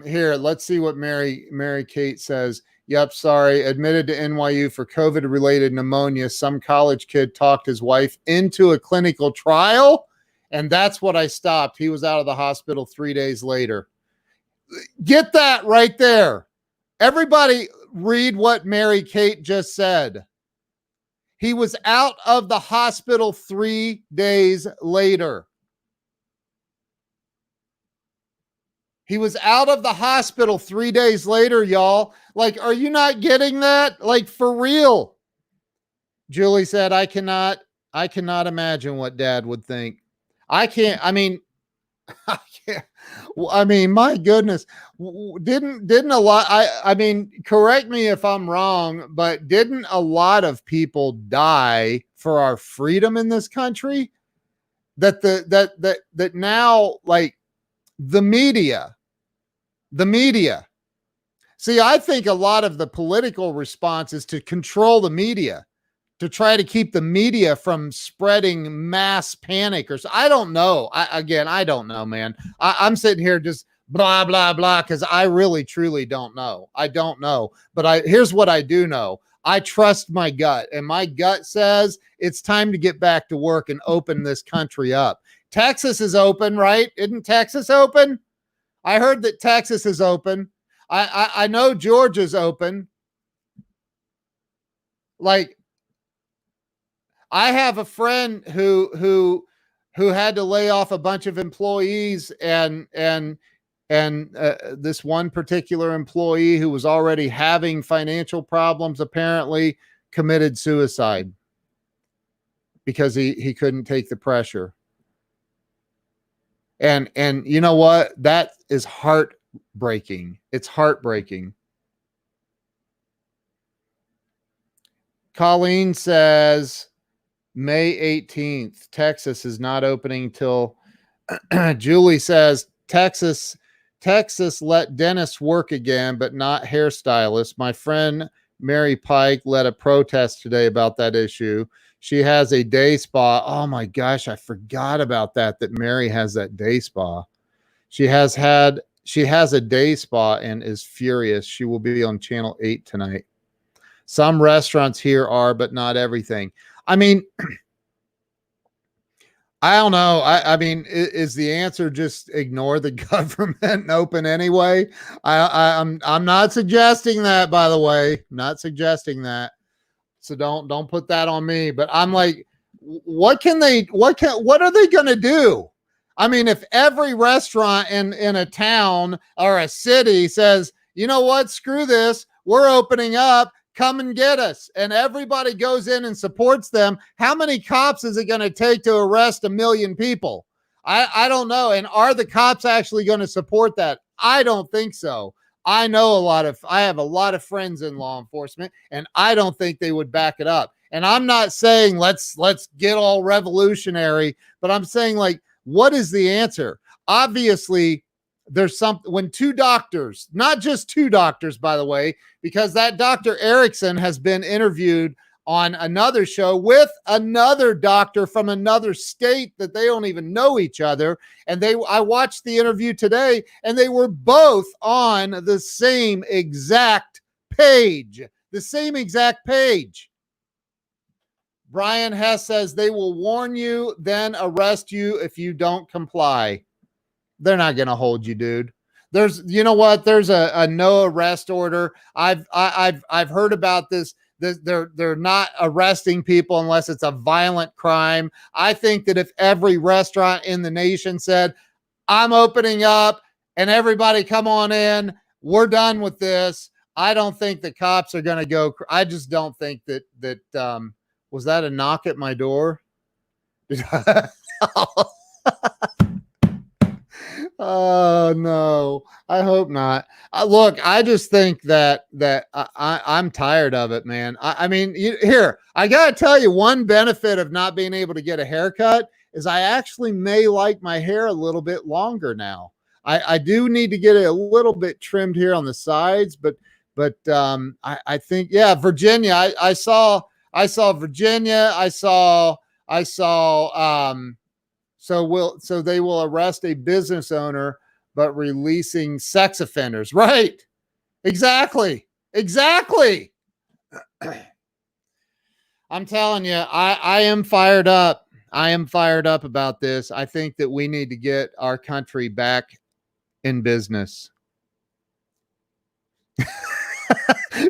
Here, let's see what Mary Kate says. Yep, sorry. Admitted to NYU for COVID-related pneumonia. Some college kid talked his wife into a clinical trial, and that's what I stopped. He was out of the hospital 3 days later. Get that right there. Everybody read what Mary Kate just said. He was out of the hospital 3 days later. He was out of the hospital 3 days later, y'all. Like, are you not getting that? Like, for real. Julie said, I cannot imagine what Dad would think. I can't. My goodness. Didn't a lot, correct me if I'm wrong, but didn't a lot of people die for our freedom in this country? That now, like, the media. See, I think a lot of the political response is to control the media, to try to keep the media from spreading mass panic or so. I don't know. I don't know, man. I'm sitting here just blah, blah, blah, because I really, truly don't know. I don't know. But here's what I do know. I trust my gut, and my gut says it's time to get back to work and open this country up. Texas is open, right? Isn't Texas open? I heard that Texas is open. I know Georgia's open. Like, I have a friend who had to lay off a bunch of employees, and this one particular employee who was already having financial problems apparently committed suicide because he couldn't take the pressure. And you know what? That is heartbreaking. It's heartbreaking. Colleen says May 18th, Texas is not opening till Julie says Texas let dentists work again, but not hairstylists. My friend Mary Pike led a protest today about that issue. She has a day spa. Oh my gosh, I forgot about that Mary has that day spa. She has a day spa and is furious. She will be on Channel 8 tonight. Some restaurants here are, but not everything. I mean, I don't know. Is the answer just ignore the government and open anyway? I'm not suggesting that, by the way. Not suggesting that. So don't put that on me. But I'm like, what are they going to do? I mean, if every restaurant in a town or a city says, you know what, screw this, we're opening up, come and get us, and everybody goes in and supports them, how many cops is it going to take to arrest 1 million people? I don't know. And are the cops actually going to support that? I don't think so. I have a lot of friends in law enforcement, and I don't think they would back it up. And I'm not saying let's get all revolutionary, but I'm saying, like, what is the answer? Obviously, there's when two doctors, not just two doctors, by the way, because that Dr. Erickson has been interviewed on another show with another doctor from another state that they don't even know each other. And I watched the interview today, and they were both on the same exact page. The same exact page. Brian Hess says they will warn you, then arrest you if you don't comply. They're not going to hold you, dude. There's, you know what? There's a no arrest order. I've heard about this. They're not arresting people unless it's a violent crime. I think that if every restaurant in the nation said, I'm opening up and everybody come on in, we're done with this, I don't think the cops are going to go. I just don't think that was that a knock at my door? Oh no, I hope not. Look, I just think that I'm tired of it, man. I mean, here, I gotta tell you, one benefit of not being able to get a haircut is I actually may like my hair a little bit longer now. I do need to get it a little bit trimmed here on the sides, but I think, yeah, Virginia. I saw Virginia. I saw So they will arrest a business owner, but releasing sex offenders. Right. Exactly. I'm telling you, I am fired up. I am fired up about this. I think that we need to get our country back in business.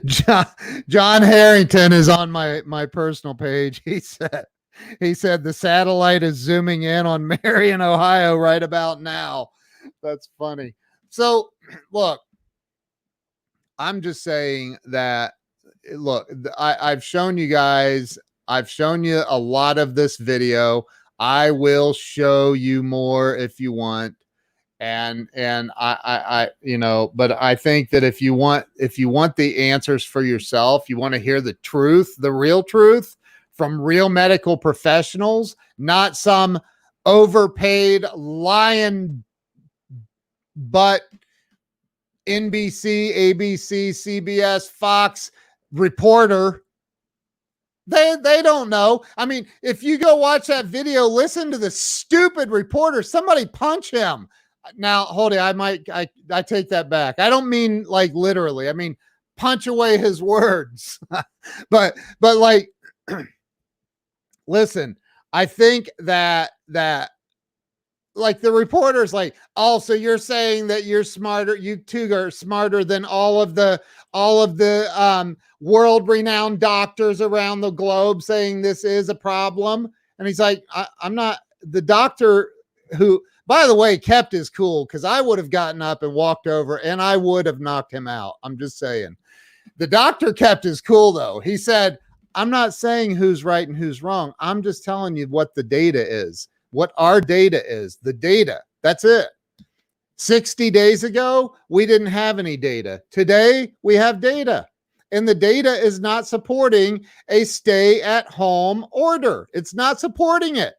John Harrington is on my personal page. He said the satellite is zooming in on Marion, Ohio right about now. That's funny. So look, I'm just saying that, look, I've shown you guys, I've shown you a lot of this video. I will show you more if you want. And I you know, but I think that if you want the answers for yourself, you want to hear the truth, the real truth from real medical professionals, not some overpaid lion butt NBC, ABC, CBS, Fox reporter. They don't know. I mean, if you go watch that video, listen to the stupid reporter. Somebody punch him. Now, hold it. I take that back. I don't mean like literally. I mean, punch away his words. but like, listen, I think that like the reporter's like, oh, so you're saying that you're smarter, you two are smarter than all of the world-renowned doctors around the globe saying this is a problem. And he's like, I'm not. The doctor who, by the way, kept his cool, because I would have gotten up and walked over and I would have knocked him out. I'm just saying. The doctor kept his cool, though. He said, I'm not saying who's right and who's wrong. I'm just telling you what the data is, what our data is, the data. That's it. 60 days ago, we didn't have any data. Today, we have data. And the data is not supporting a stay-at-home order. It's not supporting it.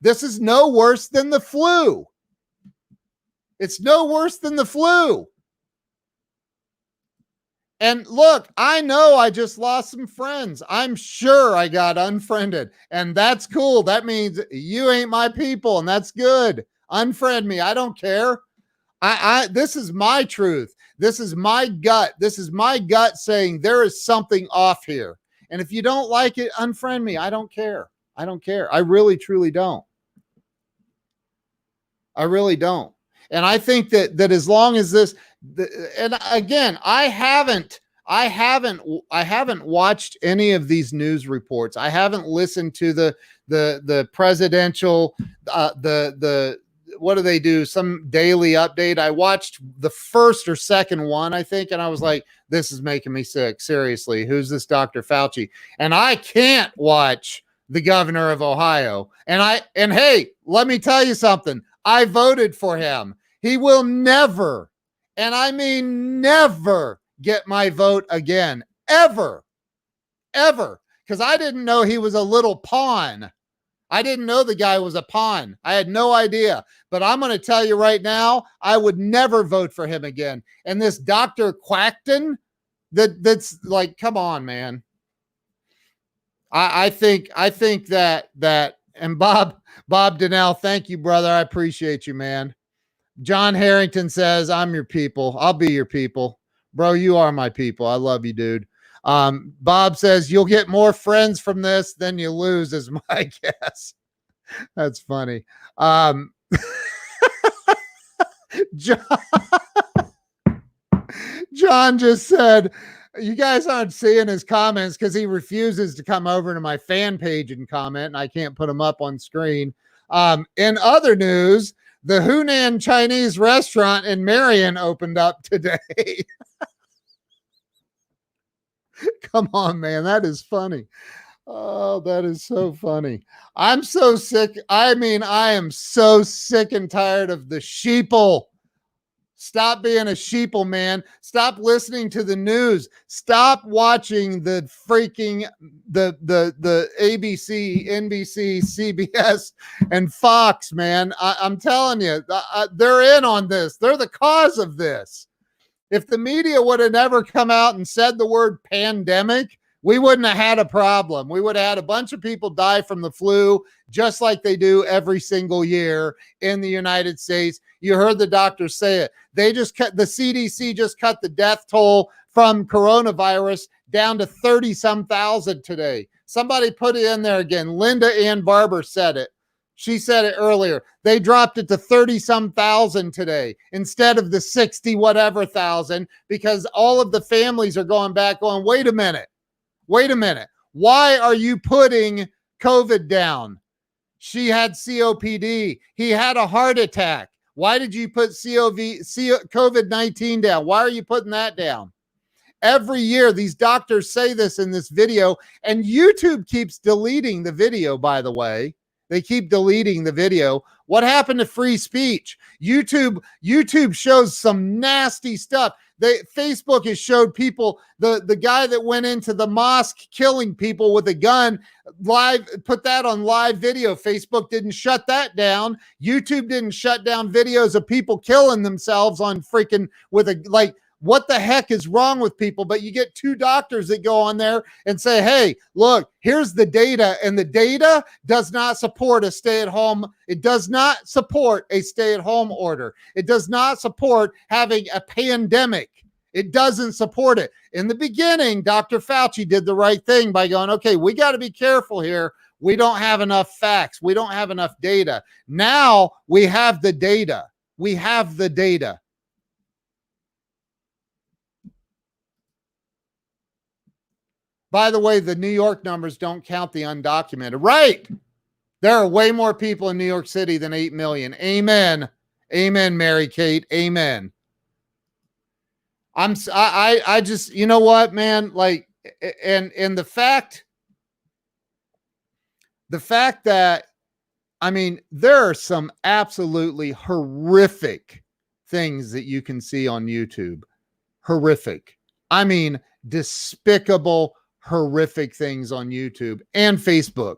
This is no worse than the flu. It's no worse than the flu. And look, I know I just lost some friends. I'm sure I got unfriended, and that's cool. That means you ain't my people, and that's good. Unfriend me. I don't care. This is my truth. This is my gut. This is my gut saying there is something off here. And if you don't like it, unfriend me. I don't care. I don't care. I really, truly don't. I really don't. And I think that as long as this, and again, I haven't watched any of these news reports. I haven't listened to the presidential, what do they do? Some daily update. I watched the first or second one, I think, and I was like, this is making me sick. Seriously, who's this Dr. Fauci? And I can't watch the governor of Ohio. And hey, let me tell you something. I voted for him. He will never, and I mean never, get my vote again. Ever. Because I didn't know he was a little pawn. I didn't know the guy was a pawn. I had no idea. But I'm going to tell you right now, I would never vote for him again. And this Dr. Quackton, that's like, come on, man. I think that and Bob Donnell, thank you, brother. I appreciate you, man. John Harrington says, I'm your people. I'll be your people. Bro, you are my people. I love you, dude. Bob says you'll get more friends from this than you lose, is my guess. That's funny. John, John just said, you guys aren't seeing his comments because he refuses to come over to my fan page and comment, and I can't put them up on screen. In other news, the Hunan Chinese restaurant in Marion opened up today. Come on, man. That is funny. Oh, that is so funny. I'm so sick. I mean, I am so sick and tired of the sheeple. Stop being a sheeple, man. Stop listening to the news. Stop watching the freaking the ABC, NBC, CBS, and Fox, man. I'm telling you, they're in on this. They're the cause of this. If the media would have never come out and said the word pandemic, we wouldn't have had a problem. We would have had a bunch of people die from the flu, just like they do every single year in the United States. You heard the doctors say it. They just cut, the CDC just cut the death toll from coronavirus down to 30-some thousand today. Somebody put it in there again. Linda Ann Barber said it. She said it earlier. They dropped it to 30-some thousand today instead of the 60 whatever thousand, because all of the families are going back going, wait a minute. Why are you putting COVID down? She had COPD. He had a heart attack. Why did you put COVID-19 down? Why are you putting that down? Every year, these doctors say this in this video, and YouTube keeps deleting the video, by the way. They keep deleting the video. What happened to free speech? YouTube shows some nasty stuff. Facebook has showed people, the guy that went into the mosque killing people with a gun live, put that on live video. Facebook didn't shut that down. YouTube didn't shut down videos of people killing themselves on freaking with a, like, what the heck is wrong with people? But you get two doctors that go on there and say, hey, look, here's the data. And the data does not support a stay-at-home. It does not support a stay-at-home order. It does not support having a pandemic. It doesn't support it. In the beginning, Dr. Fauci did the right thing by going, okay, we got to be careful here. We don't have enough facts. We don't have enough data. Now we have the data. We have the data. By the way, the New York numbers don't count the undocumented. Right. There are way more people in New York City than 8 million. Amen. Amen, Mary Kate. Amen. I just, you know what, man? Like, and the fact that, I mean, there are some absolutely horrific things that you can see on YouTube. Horrific. I mean, despicable, horrific things on YouTube and Facebook.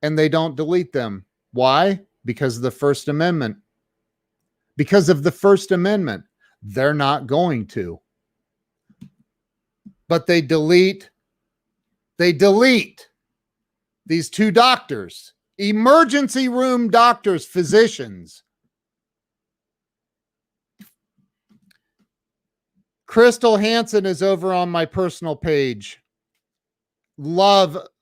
And they don't delete them. Why? Because of the First Amendment. Because of the First Amendment. They're not going to. But they delete these two doctors, emergency room doctors, physicians. Crystal Hansen is over on my personal page.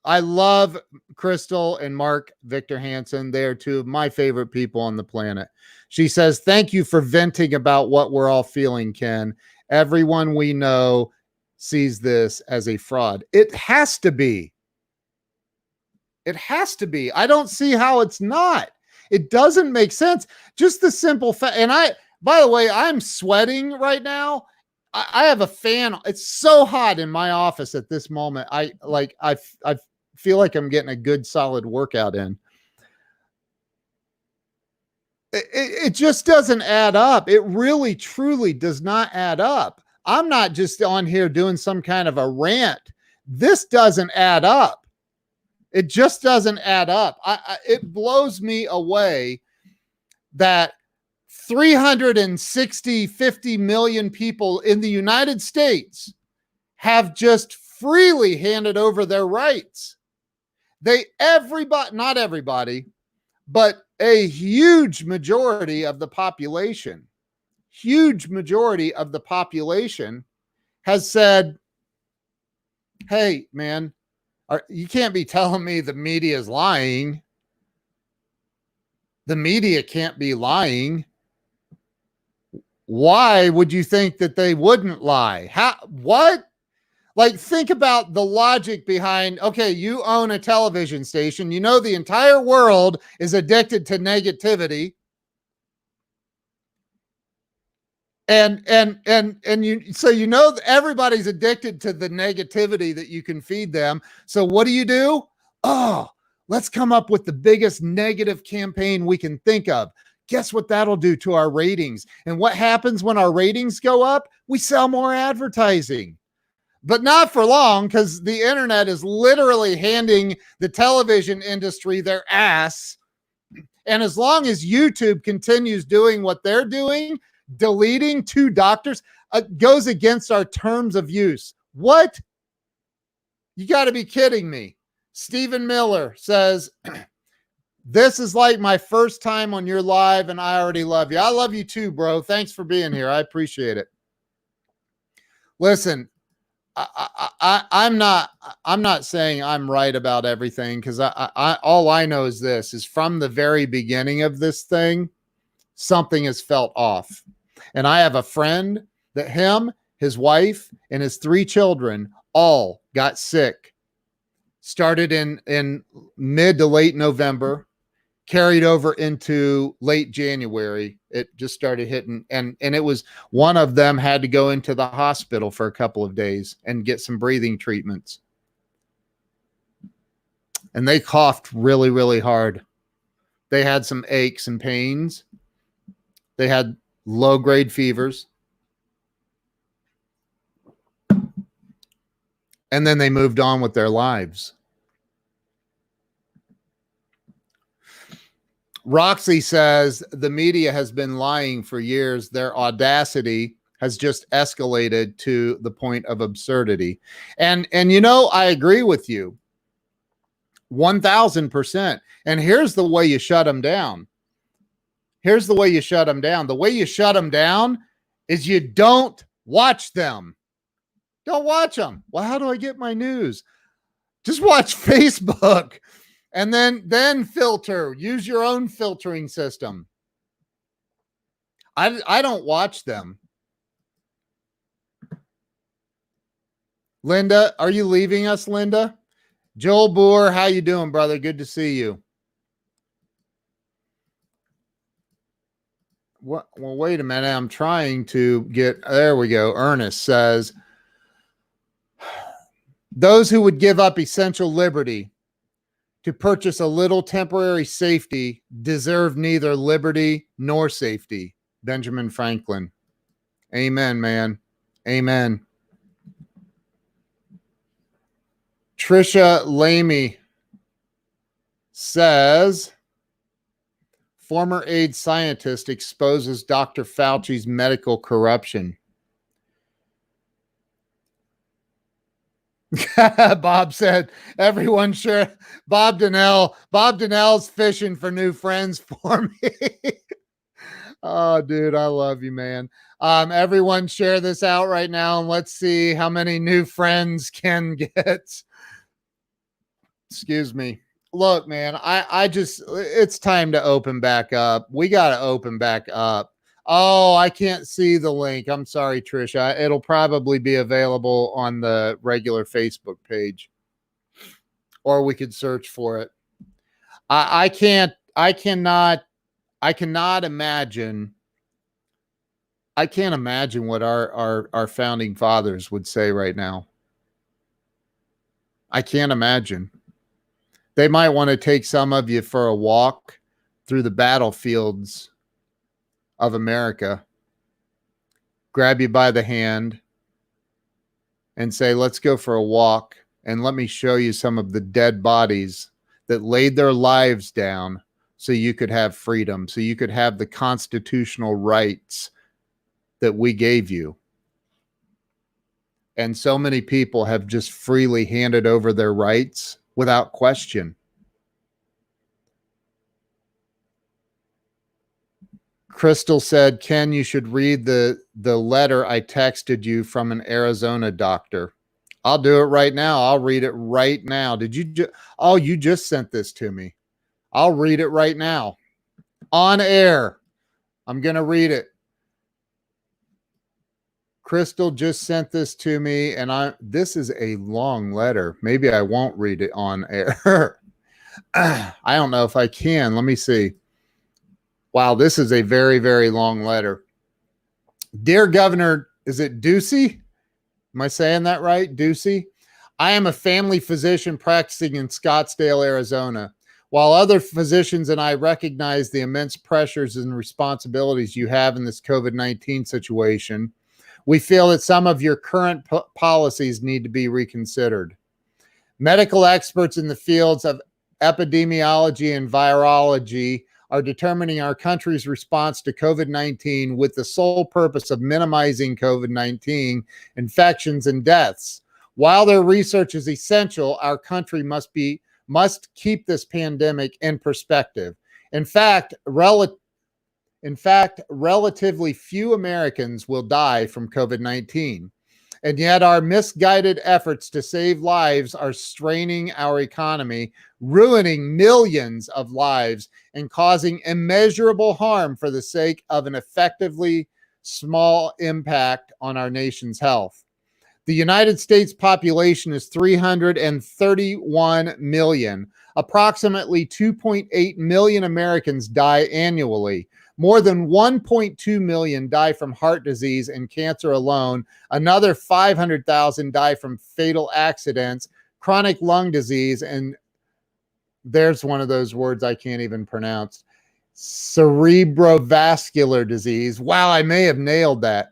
I love Crystal and Mark Victor Hansen. They are two of my favorite people on the planet. She says, thank you for venting about what we're all feeling, Ken. Everyone we know sees this as a fraud. It has to be. It has to be. I don't see how it's not. It doesn't make sense. Just the simple fact. And by the way, I'm sweating right now. I have a fan. It's so hot in my office at this moment. I feel like I'm getting a good solid workout in. It just doesn't add up. It really, truly does not add up. I'm not just on here doing some kind of a rant. This doesn't add up. It just doesn't add up. It blows me away that 50 million people in the United States have just freely handed over their rights. Not everybody, but a huge majority of the population has said, hey, man, you can't be telling me the media is lying. The media can't be lying. Why would you think that they wouldn't lie? What? Like, think about the logic behind, okay, you own a television station. You know the entire world is addicted to negativity. And everybody's addicted to the negativity that you can feed them. So what do? Oh, let's come up with the biggest negative campaign we can think of. Guess what that'll do to our ratings? And what happens when our ratings go up? We sell more advertising. But not for long, because the internet is literally handing the television industry their ass. And as long as YouTube continues doing what they're doing, deleting 2 doctors, goes against our terms of use. What? You got to be kidding me. Stephen Miller says, this is like my first time on your live, and I already love you. I love you too, bro. Thanks for being here. I appreciate it. Listen, I'm not saying I'm right about everything, because all I know is this, is from the very beginning of this thing, something has felt off. And I have a friend that him, his wife, and his 3 children all got sick. Started in mid to late November, carried over into late January. It just started hitting, and it was, one of them had to go into the hospital for a couple of days and get some breathing treatments. And they coughed really, really hard. They had some aches and pains. They had low-grade fevers. And then they moved on with their lives. Roxy says the media has been lying for years. Their audacity has just escalated to the point of absurdity. And I agree with you 1000%. And here's the way you shut them down. The way you shut them down is you don't watch them. Don't watch them. Well, how do I get my news? Just watch Facebook. And then filter. Use your own filtering system. I don't watch them. Linda, are you leaving us, Linda? Joel Boer, how you doing, brother? Good to see you. What? Well, wait a minute. I'm trying to get, there we go. Ernest says, those who would give up essential liberty to purchase a little temporary safety deserve neither liberty nor safety. Benjamin Franklin. Amen, man. Amen. Trisha Lamy says, former AIDS scientist exposes Dr. Fauci's medical corruption. Bob said, everyone sure. Bob Donnell's fishing for new friends for me. Oh, dude, I love you, man. Everyone share this out right now, and let's see how many new friends can get. Excuse me. Look, man, it's time to open back up. We got to open back up. Oh, I can't see the link. I'm sorry, Trisha. It'll probably be available on the regular Facebook page, or we could search for it. I cannot imagine. I can't imagine what our founding fathers would say right now. I can't imagine. They might want to take some of you for a walk through the battlefields of America, grab you by the hand and say, let's go for a walk, and let me show you some of the dead bodies that laid their lives down so you could have freedom, so you could have the constitutional rights that we gave you. And so many people have just freely handed over their rights without question. Crystal said, Ken, you should read the letter I texted you from an Arizona doctor. I'll do it right now. I'll read it right now. Did you oh, you just sent this to me. I'll read it right now. On air. I'm going to read it. Crystal just sent this to me, and this is a long letter. Maybe I won't read it on air. I don't know if I can. Let me see. Wow, this is a very, very long letter. Dear Governor, is it Ducey? Am I saying that right? Ducey? I am a family physician practicing in Scottsdale, Arizona. While other physicians and I recognize the immense pressures and responsibilities you have in this COVID-19 situation, we feel that some of your current policies need to be reconsidered. Medical experts in the fields of epidemiology and virology are determining our country's response to COVID-19 with the sole purpose of minimizing COVID-19 infections and deaths. While their research is essential, our country must keep this pandemic in perspective. In fact, relatively few Americans will die from COVID-19. And yet our misguided efforts to save lives are straining our economy, ruining millions of lives, and causing immeasurable harm for the sake of an effectively small impact on our nation's health. The United States population is 331 million. Approximately 2.8 million Americans die annually. More than 1.2 million die from heart disease and cancer alone. Another 500,000 die from fatal accidents, chronic lung disease, and there's one of those words I can't even pronounce, cerebrovascular disease. Wow, I may have nailed that.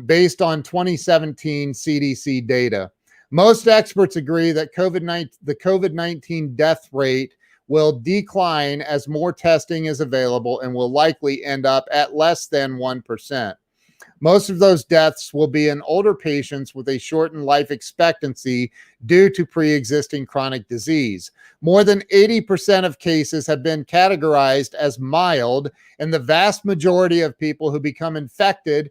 Based on 2017 CDC data. Most experts agree that the COVID-19 death rate will decline as more testing is available and will likely end up at less than 1%. Most of those deaths will be in older patients with a shortened life expectancy due to pre-existing chronic disease. More than 80% of cases have been categorized as mild, and the vast majority of people who become infected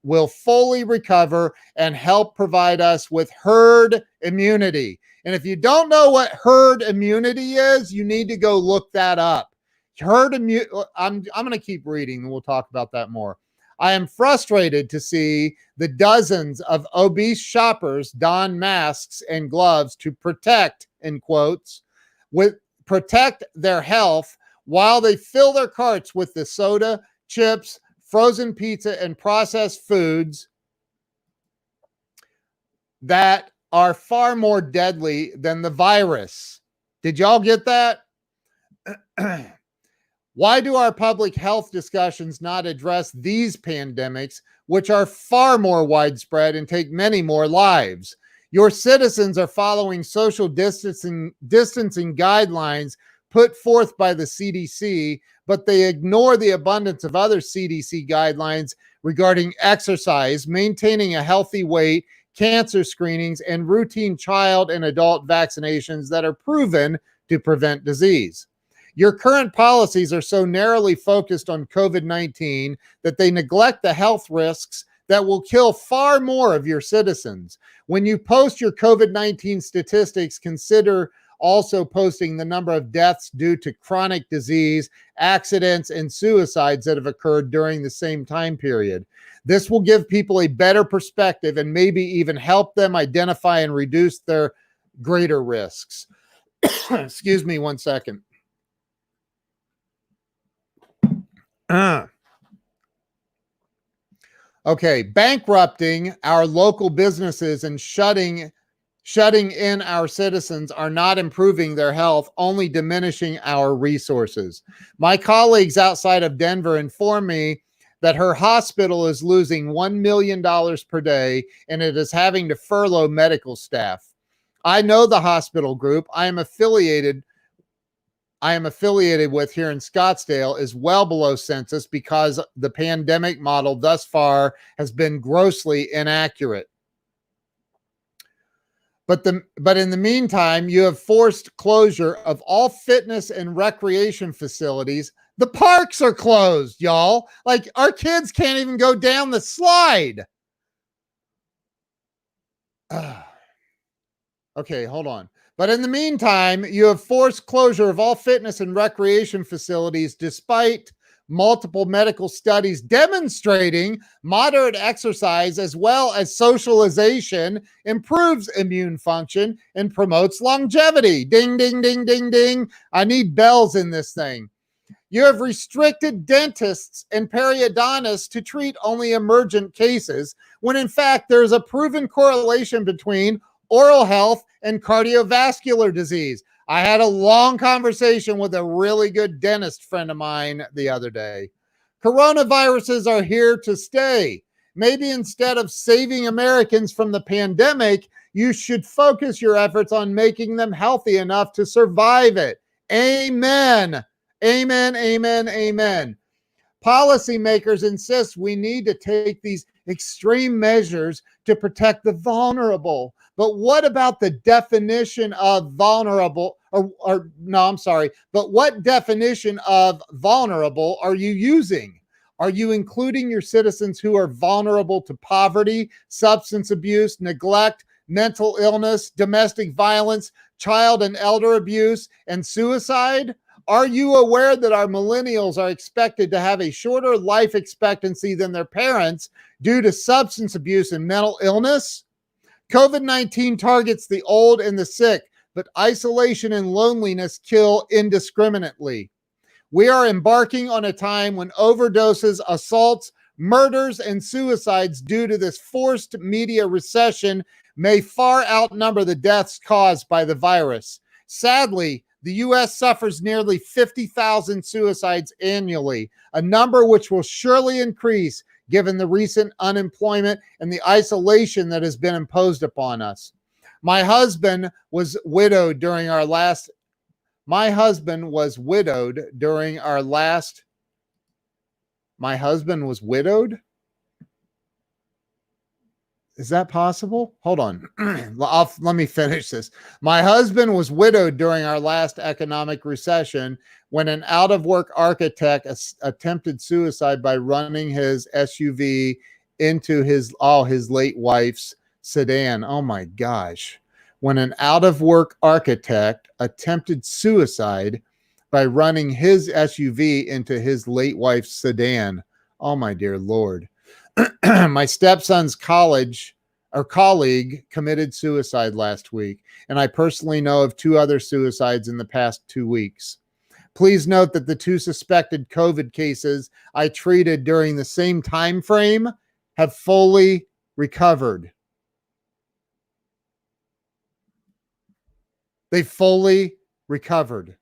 will fully recover and help provide us with herd immunity. And if you don't know what herd immunity is, you need to go look that up. Herd immunity, I'm going to keep reading and we'll talk about that more. I am frustrated to see the dozens of obese shoppers don masks and gloves to protect, in quotes, protect their health while they fill their carts with the soda, chips, frozen pizza, and processed foods that are far more deadly than the virus. Did y'all get that? Why do our public health discussions not address these pandemics, which are far more widespread and take many more lives? Your citizens are following social distancing guidelines put forth by the CDC, but they ignore the abundance of other CDC guidelines regarding exercise, maintaining a healthy weight, cancer screenings, and routine child and adult vaccinations that are proven to prevent disease. Your current policies are so narrowly focused on COVID-19 that they neglect the health risks that will kill far more of your citizens. When you post your COVID-19 statistics, consider also posting the number of deaths due to chronic disease, accidents, and suicides that have occurred during the same time period. This will give people a better perspective and maybe even help them identify and reduce their greater risks. Excuse me one second. Okay, bankrupting our local businesses and shutting in our citizens are not improving their health, only diminishing our resources. My colleagues outside of Denver informed me that her hospital is losing $1 million per day and it is having to furlough medical staff. I know the hospital group I am affiliated with here in Scottsdale is well below census because the pandemic model thus far has been grossly inaccurate. But in the meantime, you have forced closure of all fitness and recreation facilities. The parks are closed, y'all. Like our kids can't even go down the slide. Okay, hold on. But in the meantime, you have forced closure of all fitness and recreation facilities despite multiple medical studies demonstrating moderate exercise as well as socialization improves immune function and promotes longevity. Ding, ding, ding, ding, ding. I need bells in this thing. You have restricted dentists and periodontists to treat only emergent cases, when in fact there is a proven correlation between oral health and cardiovascular disease. I had a long conversation with a really good dentist friend of mine the other day. Coronaviruses are here to stay. Maybe instead of saving Americans from the pandemic, you should focus your efforts on making them healthy enough to survive it. Amen. Amen, amen, amen. Policymakers insist we need to take these extreme measures to protect the vulnerable. But what about the definition of vulnerable? But what definition of vulnerable are you using? Are you including your citizens who are vulnerable to poverty, substance abuse, neglect, mental illness, domestic violence, child and elder abuse, and suicide? Are you aware that our millennials are expected to have a shorter life expectancy than their parents due to substance abuse and mental illness? COVID-19 targets the old and the sick, but isolation and loneliness kill indiscriminately. We are embarking on a time when overdoses, assaults, murders, and suicides due to this forced media recession may far outnumber the deaths caused by the virus. Sadly, the U.S. suffers nearly 50,000 suicides annually, a number which will surely increase given the recent unemployment and the isolation that has been imposed upon us. My husband was widowed during our last My husband was widowed. Is that possible? Hold on. Let me finish this. My husband was widowed during our last economic recession when an out-of-work architect attempted suicide by running his SUV into his late wife's sedan. Oh my gosh. When an out-of-work architect attempted suicide by running his SUV into his late wife's sedan. Oh my dear Lord. My stepson's colleague committed suicide last week, and I personally know of 2 other suicides in the past 2 weeks. Please note that the 2 suspected COVID cases I treated during the same time frame have fully recovered. They fully recovered.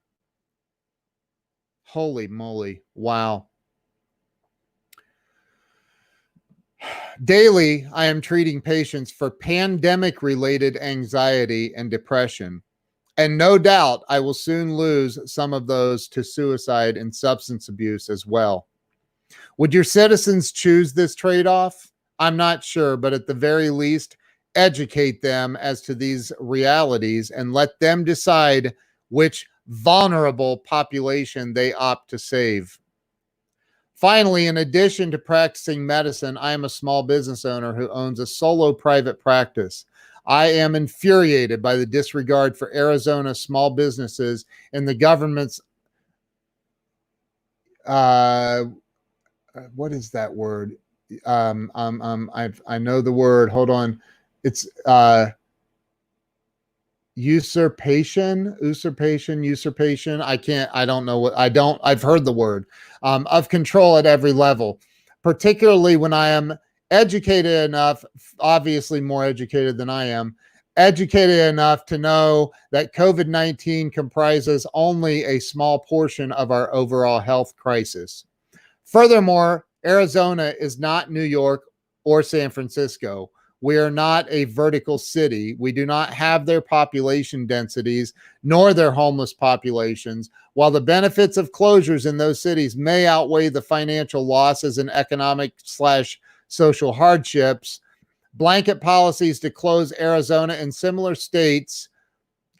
Holy moly. Wow. Daily, I am treating patients for pandemic-related anxiety and depression. And no doubt I will soon lose some of those to suicide and substance abuse as well. Would your citizens choose this trade-off? I'm not sure, but at the very least, educate them as to these realities and let them decide which vulnerable population they opt to save. Finally, in addition to practicing medicine, I am a small business owner who owns a solo private practice. I am infuriated by the disregard for Arizona small businesses and the government's, what is that word? I know the word. Hold on. It's usurpation. I've heard the word of control at every level, particularly when I am educated enough, obviously more educated than I am, educated enough to know that COVID-19 comprises only a small portion of our overall health crisis. Furthermore, Arizona is not New York or San Francisco. We are not a vertical city. We do not have their population densities, nor their homeless populations. While the benefits of closures in those cities may outweigh the financial losses and economic/social hardships, Blanket policies to close Arizona and similar states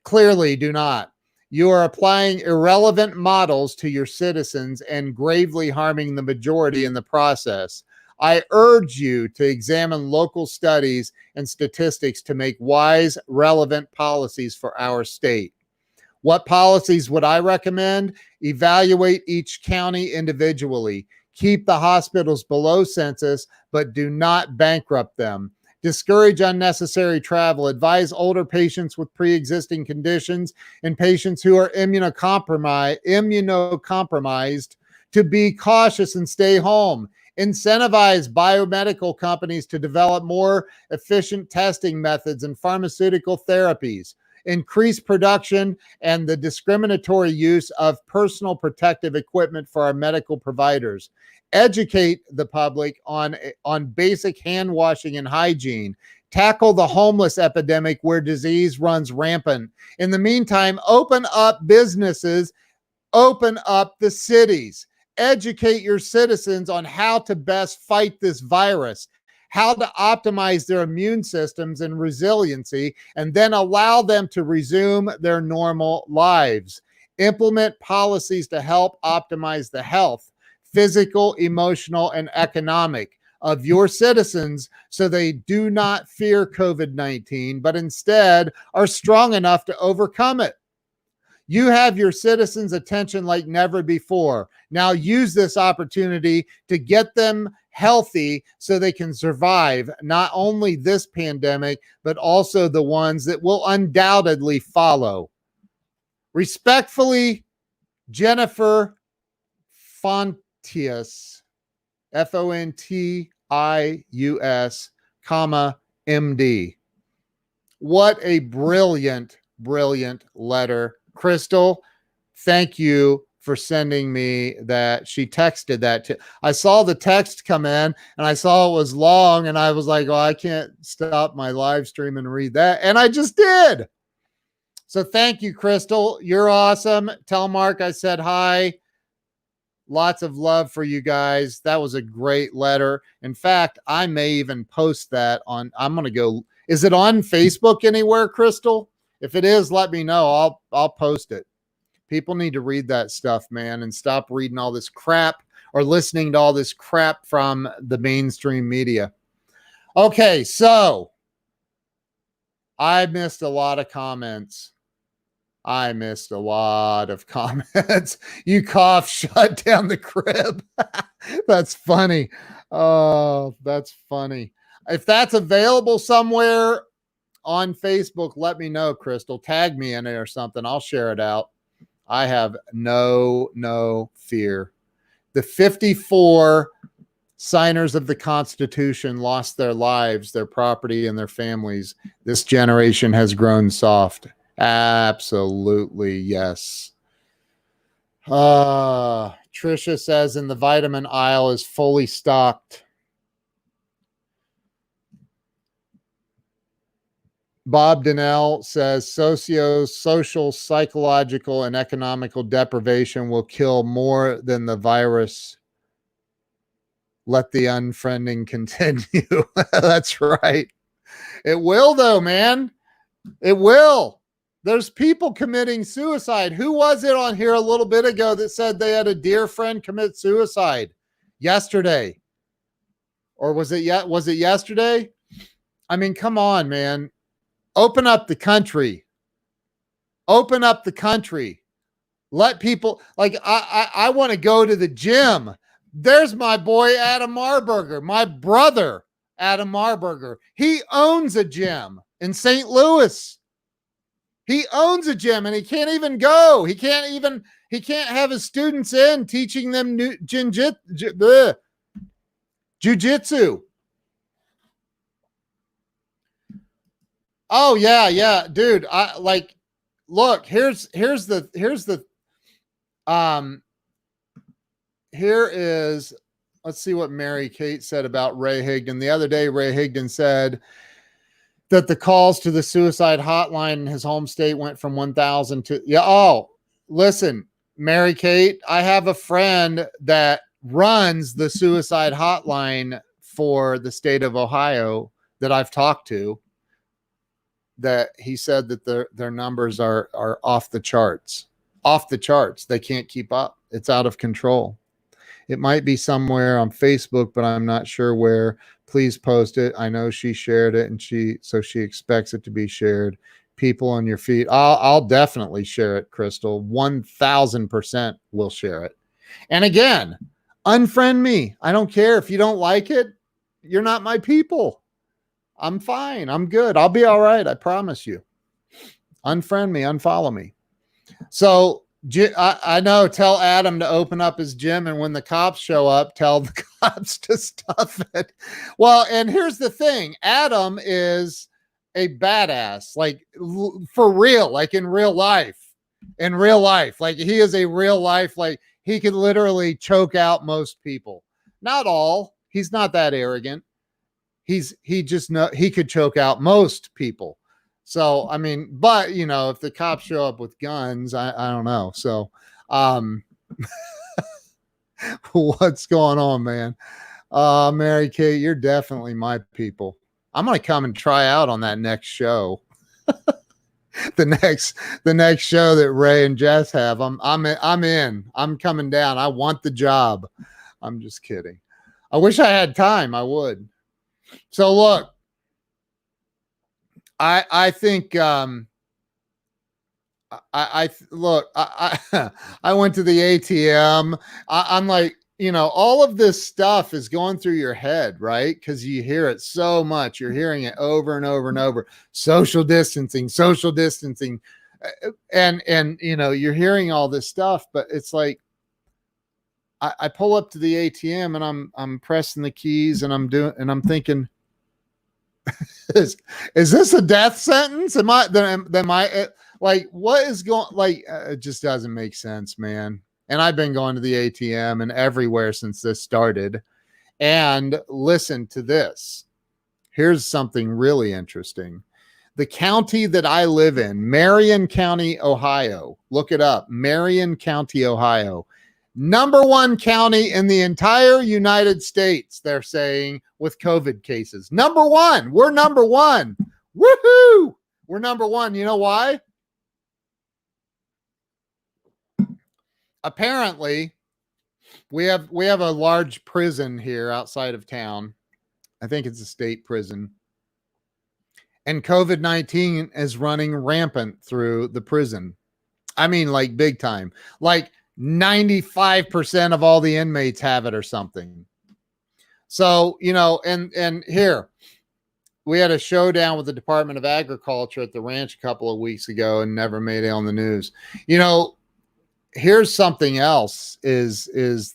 clearly do not. You are applying irrelevant models to your citizens and gravely harming the majority in the process. I urge you to examine local studies and statistics to make wise, relevant policies for our state. What policies would I recommend? Evaluate each county individually. Keep the hospitals below census, but do not bankrupt them. Discourage unnecessary travel. Advise older patients with pre-existing conditions and patients who are immunocompromised to be cautious and stay home. Incentivize biomedical companies to develop more efficient testing methods and pharmaceutical therapies. Increase production and the discriminatory use of personal protective equipment for our medical providers. Educate the public on basic hand washing and hygiene. Tackle the homeless epidemic where disease runs rampant. In the meantime, open up businesses, open up the cities. Educate your citizens on how to best fight this virus, how to optimize their immune systems and resiliency, and then allow them to resume their normal lives. Implement policies to help optimize the health, physical, emotional, and economic of your citizens so they do not fear COVID-19, but instead are strong enough to overcome it. You have your citizens' attention like never before. Now use this opportunity to get them healthy so they can survive not only this pandemic, but also the ones that will undoubtedly follow. Respectfully, Jennifer Fontius, Fontius, MD. What a brilliant, brilliant letter. Crystal, thank you for sending me that. She texted that to. I saw the text come in and I saw it was long and I was like, oh, I can't stop my live stream and read that. And I just did. So thank you, Crystal. You're awesome. Tell Mark I said hi. Lots of love for you guys. That was a great letter. In fact, I may even post that on, I'm going to go. Is it on Facebook anywhere, Crystal? If it is, let me know. I'll post it. People need to read that stuff, man, and stop reading all this crap or listening to all this crap from the mainstream media. Okay, so I missed a lot of comments. You cough, shut down the crib. That's funny. Oh, that's funny. If that's available somewhere on Facebook, let me know, Crystal. Tag me in it or something. I'll share it out. I have no fear. The 54 signers of the Constitution lost their lives, their property, and their families. This generation has grown soft. Absolutely, yes. Trisha says, in the vitamin aisle is fully stocked. Bob Donnell says social, psychological, and economical deprivation will kill more than the virus. Let the unfriending continue. That's right. It will, though, man. It will. There's people committing suicide. Who was it on here a little bit ago that said they had a dear friend commit suicide yesterday? Or was it yesterday? I mean, come on, man. Open up the country. Open up the country. Let people, like, I want to go to the gym. There's my boy, Adam Marburger, my brother, Adam Marburger. He owns a gym in St. Louis. He owns a gym and he can't even go. He can't have his students in teaching them jujitsu. Oh yeah, dude. Look, here is let's see what Mary Kate said about Ray Higdon. The other day, Ray Higdon said that the calls to the suicide hotline in his home state went from 1,000 to, yeah. Oh, listen, Mary Kate, I have a friend that runs the suicide hotline for the state of Ohio. that I've talked to that he said that their numbers are off the charts. Off the charts. They can't keep up. It's out of control. It might be somewhere on Facebook, but I'm not sure where. Please post it. I know she shared it, and she expects it to be shared. People on your feed. I'll definitely share it, Crystal. 1000% will share it. And again, unfriend me. I don't care if you don't like it. You're not my people. I'm fine. I'm good. I'll be all right. I promise you. Unfriend me, unfollow me. So I know, tell Adam to open up his gym, and when the cops show up, tell the cops to stuff it. Well, and here's the thing. Adam is a badass, like for real, like in real life. In real life. Like he is a real life, like he could literally choke out most people. Not all. He's not that arrogant. He could choke out most people. So, I mean, but you know, if the cops show up with guns, I don't know. So, what's going on, man? Mary Kate, you're definitely my people. I'm going to come and try out on that next show. the next show that Ray and Jess have. I'm in. I'm coming down. I want the job. I'm just kidding. I wish I had time. I would. So look, I think I went to the ATM. I'm like, you know, all of this stuff is going through your head, right? Because you hear it so much. You're hearing it over and over and over. Social distancing, and you know, you're hearing all this stuff, but it's like I pull up to the ATM and I'm pressing the keys and I'm thinking, is this a death sentence? Am I like, what is going, like, it just doesn't make sense, man. And I've been going to the ATM and everywhere since this started. And listen to this. Here's something really interesting. The county that I live in, Marion County, Ohio. Look it up. Marion County, Ohio. Number one county in the entire United States, they're saying, with COVID cases. Number one. We're number one. Woohoo! We're number one. You know why? Apparently, we have a large prison here outside of town. I think it's a state prison. And COVID-19 is running rampant through the prison. I mean, like big time. Like 95% of all the inmates have it or something. So, you know, and here, we had a showdown with the Department of Agriculture at the ranch a couple of weeks ago and never made it on the news. You know, here's something else is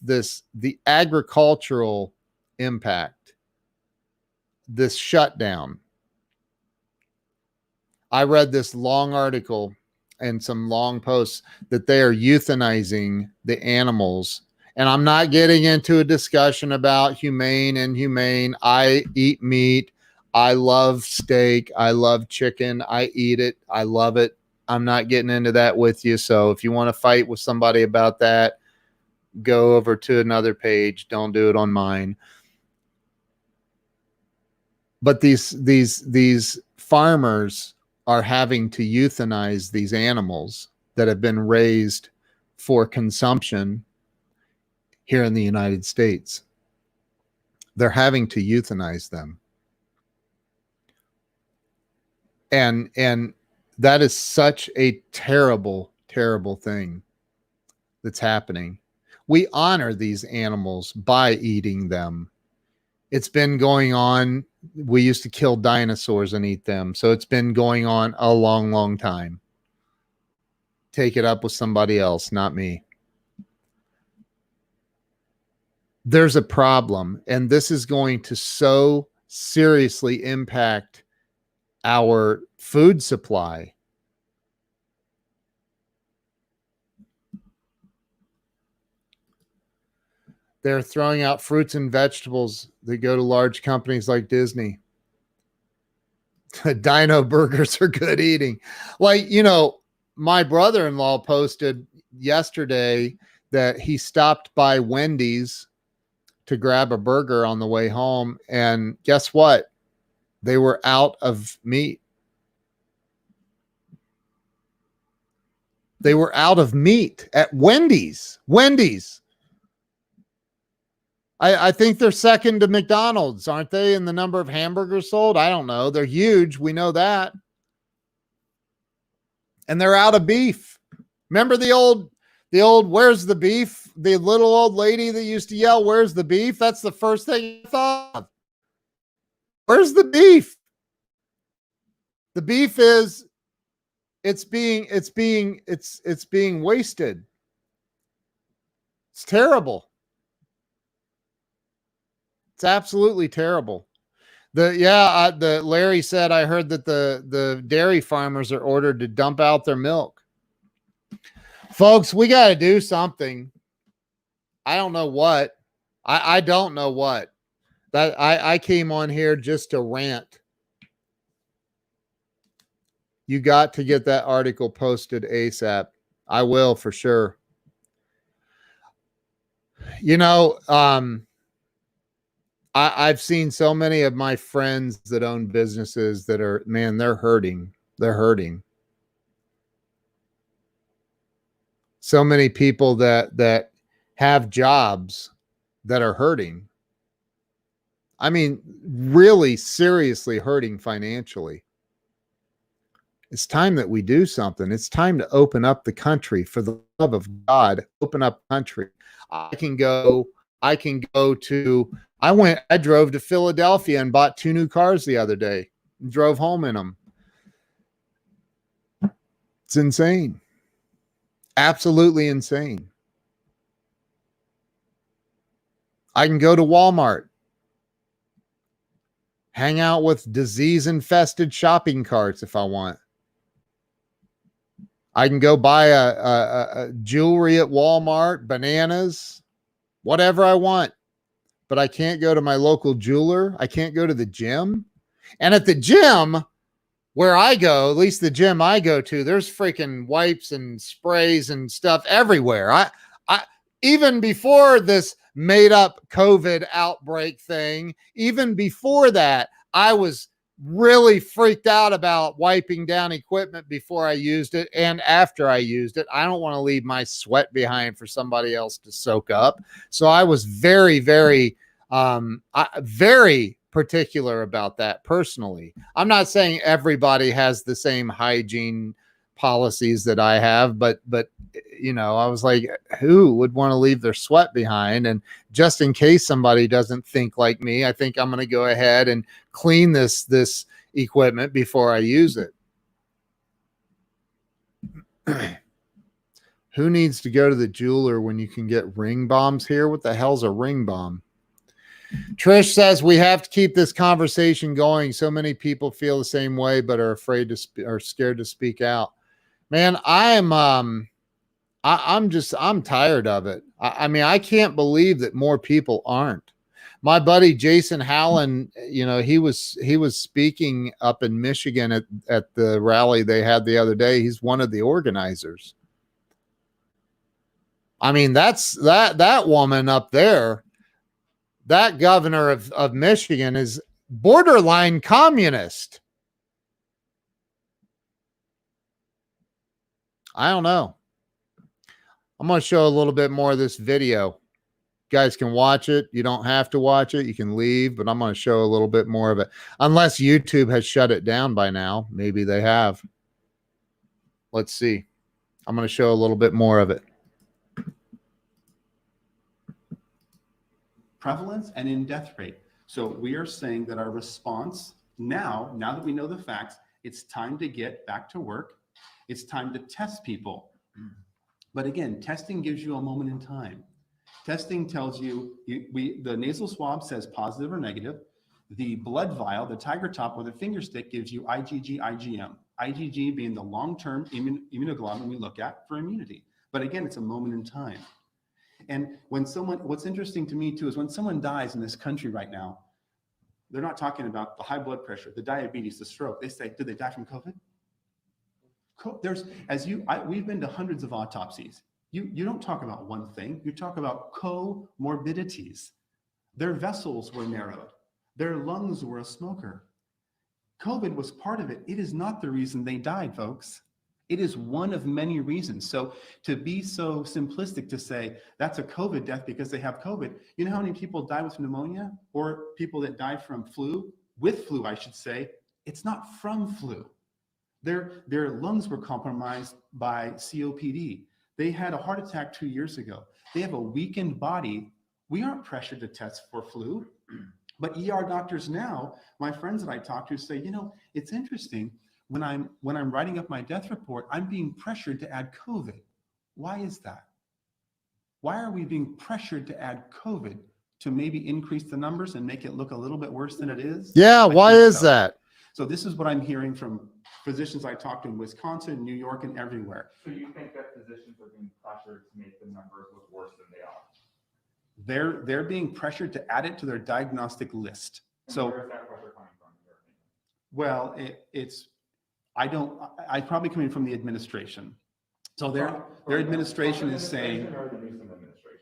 the agricultural impact, this shutdown. I read this long article and some long posts that they are euthanizing the animals. And I'm not getting into a discussion about humane and inhumane. I eat meat. I love steak. I love chicken. I eat it. I love it. I'm not getting into that with you. So if you want to fight with somebody about that, go over to another page. Don't do it on mine. But these farmers are having to euthanize these animals that have been raised for consumption here in the United States. They're having to euthanize them. And that is such a terrible, terrible thing that's happening. We honor these animals by eating them. It's been going on. We used to kill dinosaurs and eat them. So it's been going on a long, long time. Take it up with somebody else, not me. There's a problem, and this is going to so seriously impact our food supply. They're throwing out fruits and vegetables that go to large companies like Disney. Dino burgers are good eating. Like, you know, my brother-in-law posted yesterday that he stopped by Wendy's to grab a burger on the way home. And guess what? They were out of meat. They were out of meat at Wendy's. Wendy's. I think they're second to McDonald's, aren't they, in the number of hamburgers sold? I don't know. They're huge. We know that. And they're out of beef. Remember the old, where's the beef? The little old lady that used to yell, where's the beef? That's the first thing I thought of. Where's the beef? The beef is, it's being wasted. It's terrible. It's absolutely terrible. The Larry said, I heard that the dairy farmers are ordered to dump out their milk. Folks, we got to do something. I don't know what. I don't know what. That I came on here just to rant. You got to get that article posted ASAP. I will for sure. You know, I've seen so many of my friends that own businesses that are, man, they're hurting. They're hurting. So many people that have jobs that are hurting. I mean, really seriously hurting financially. It's time that we do something. It's time to open up the country. For the love of God, open up country. I drove to Philadelphia and bought 2 new cars the other day and drove home in them. It's insane. Absolutely insane. I can go to Walmart, hang out with disease-infested shopping carts if I want. I can go buy a jewelry at Walmart, bananas, whatever I want. But I can't go to my local jeweler. I can't go to the gym. And at the gym where I go, at least the gym I go to, there's freaking wipes and sprays and stuff everywhere. I even before this made up COVID outbreak thing, even before that, I was really freaked out about wiping down equipment before I used it and after I used it. I don't want to leave my sweat behind for somebody else to soak up. So I was very, very, very particular about that personally. I'm not saying everybody has the same hygiene policies that I have, but you know, I was like, who would want to leave their sweat behind? And just in case somebody doesn't think like me, I think I'm going to go ahead and clean this equipment before I use it. Who needs to go to the jeweler when you can get ring bombs here? What the hell's a ring bomb? Trish says we have to keep this conversation going. So many people feel the same way, but are afraid to are scared to speak out. Man, I'm tired of it. I mean, I can't believe that more people aren't. My buddy Jason Hallen, you know, he was speaking up in Michigan at the rally they had the other day. He's one of the organizers. I mean, that woman up there, that governor of Michigan is borderline communist. I don't know. I'm going to show a little bit more of this video. You guys can watch it. You don't have to watch it. You can leave, but I'm going to show a little bit more of it. Unless YouTube has shut it down by now. Maybe they have. Let's see. I'm going to show a little bit more of it. Prevalence and in death rate. So we are saying that our response now that we know the facts, it's time to get back to work. It's time to test people. But again, testing gives you a moment in time. Testing tells you, the nasal swab says positive or negative. The blood vial, the tiger top or the finger stick gives you IgG, IgM. IgG being the long-term immunoglobulin we look at for immunity. But again, it's a moment in time. And when what's interesting to me too, is when someone dies in this country right now, they're not talking about the high blood pressure, the diabetes, the stroke. They say, did they die from COVID? We've been to hundreds of autopsies. You don't talk about one thing. You talk about comorbidities. Their vessels were narrowed. Their lungs were a smoker. COVID was part of it. It is not the reason they died, folks. It is one of many reasons. So to be so simplistic to say that's a COVID death because they have COVID, you know how many people die with pneumonia or people that die from with flu, I should say, it's not from flu. Their lungs were compromised by COPD. They had a heart attack 2 years ago. They have a weakened body. We aren't pressured to test for flu, but ER doctors now, my friends that I talk to say, you know, it's interesting. When I'm writing up my death report, I'm being pressured to add COVID. Why is that? Why are we being pressured to add COVID to maybe increase the numbers and make it look a little bit worse than it is? Yeah, I why think is so. that? So this is what I'm hearing from physicians I talked to in Wisconsin, New York, and everywhere. So you think that physicians are being pressured to make the numbers look worse than they are? They're being pressured to add it to their diagnostic list. And So, where is that pressure coming from, in your opinion? well, I'm probably coming from the administration. So their administration is saying, Or the Newsom administration?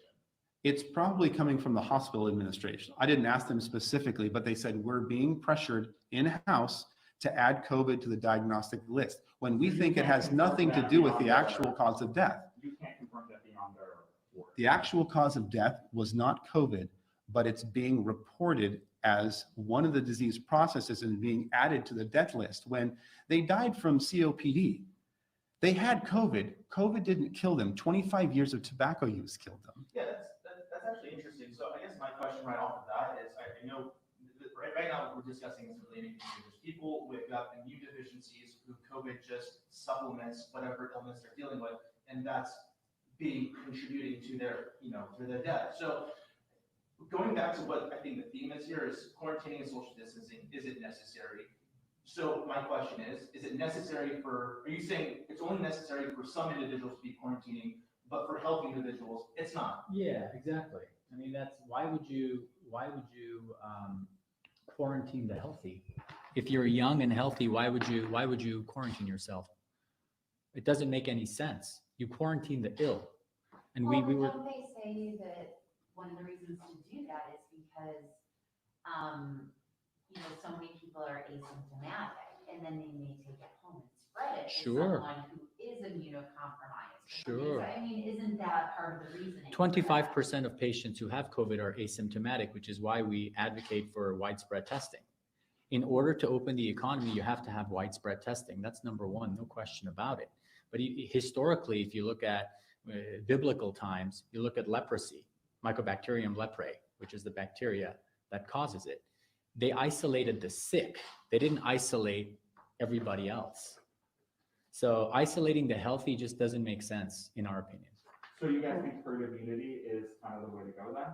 it's probably coming from the hospital administration. I didn't ask them specifically, but they said, we're being pressured in-house to add COVID to the diagnostic list, when we You think it can't has confirm nothing to that do with beyond the their- actual cause of death. You can't confirm that beyond their report. The actual cause of death was not COVID, but it's being reported as one of the disease processes and being added to the death list. When they died from COPD, they had COVID. COVID didn't kill them. 25 years of tobacco use killed them. Yeah, that's actually interesting. So I guess my question right off of that is, I know right now we're discussing this relating to there's people with immune deficiencies who COVID just supplements whatever illness they're dealing with, and that's contributing to their, to their death. So going back to what I think the theme is here is quarantining and social distancing. Is it necessary? So my question is it necessary are you saying it's only necessary for some individuals to be quarantining, but for healthy individuals, it's not? Yeah, exactly. I mean, why would you quarantine the healthy? If you're young and healthy, why would you quarantine yourself? It doesn't make any sense. You quarantine the ill. And Well, we were, don't they say that one of the reasons to do that is because, so many people are asymptomatic, and then they may take it home and spread it to Sure. someone who is immunocompromised. Sure. I mean, isn't that part of the reasoning? 25% of patients who have COVID are asymptomatic, which is why we advocate for widespread testing. In order to open the economy, you have to have widespread testing. That's number one, no question about it. But historically, if you look at biblical times, you look at leprosy, Mycobacterium leprae, which is the bacteria that causes it. They isolated the sick. They didn't isolate everybody else. So isolating the healthy just doesn't make sense, in our opinion. So you guys think herd immunity is kind of the way to go then?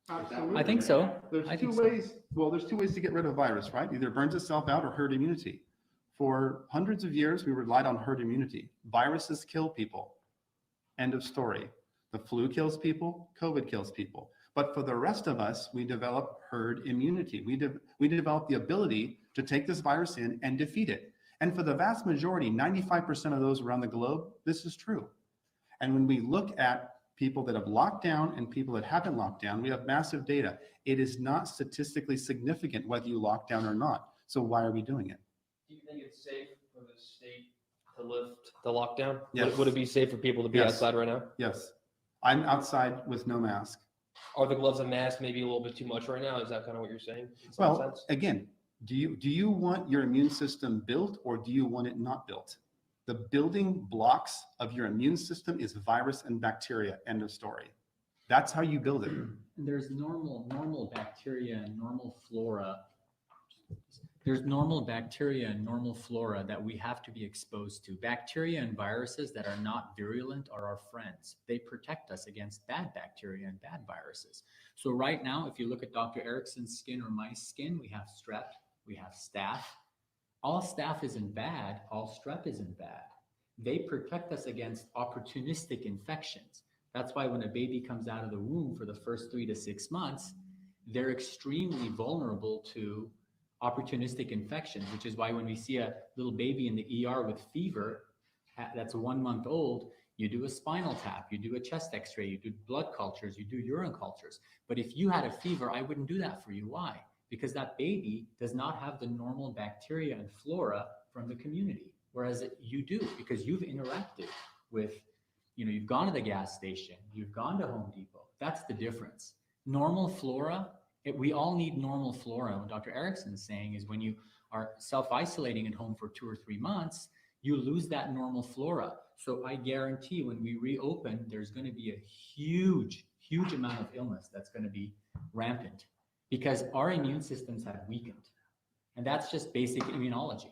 Absolutely. I think so. There's I two think so. ways. Well, there's two ways to get rid of virus, right? Either burns itself out or herd immunity. For hundreds of years, we relied on herd immunity. Viruses kill people. End of story. The flu kills people, COVID kills people. But for the rest of us, we develop herd immunity. We develop the ability to take this virus in and defeat it. And for the vast majority, 95% of those around the globe, this is true. And when we look at people that have locked down and people that haven't locked down, we have massive data. It is not statistically significant whether you lock down or not. So why are we doing it? Do you think it's safe for the state to lift the lockdown? Yes. Would it be safe for people to be Yes. outside right now? Yes. I'm outside with no mask. Are the gloves and masks maybe a little bit too much right now? Is that kind of what you're saying? In some Well, sense? again, do you want your immune system built or do you want it not built? The building blocks of your immune system is virus and bacteria. End of story. That's how you build it. There's normal bacteria and normal flora. There's normal bacteria and normal flora that we have to be exposed to. Bacteria and viruses that are not virulent are our friends. They protect us against bad bacteria and bad viruses. So right now, if you look at Dr. Erickson's skin or my skin, we have strep, we have staph. All staph isn't bad, all strep isn't bad. They protect us against opportunistic infections. That's why when a baby comes out of the womb for the first 3 to 6 months, they're extremely vulnerable to opportunistic infections, which is why when we see a little baby in the ER with fever that's 1 month old, you do a spinal tap, you do a chest x-ray, you do blood cultures, you do urine cultures. But if you had a fever, I wouldn't do that for you. Why? because that baby does not have the normal bacteria and flora from the community, whereas you do, because you've interacted with, you've gone to the gas station, you've gone to Home Depot. That's the difference. Normal flora, we all need normal flora. What Dr. Erickson is saying is when you are self-isolating at home for 2 or 3 months, you lose that normal flora. So I guarantee when we reopen, there's going to be a huge amount of illness that's going to be rampant because our immune systems have weakened. And that's just basic immunology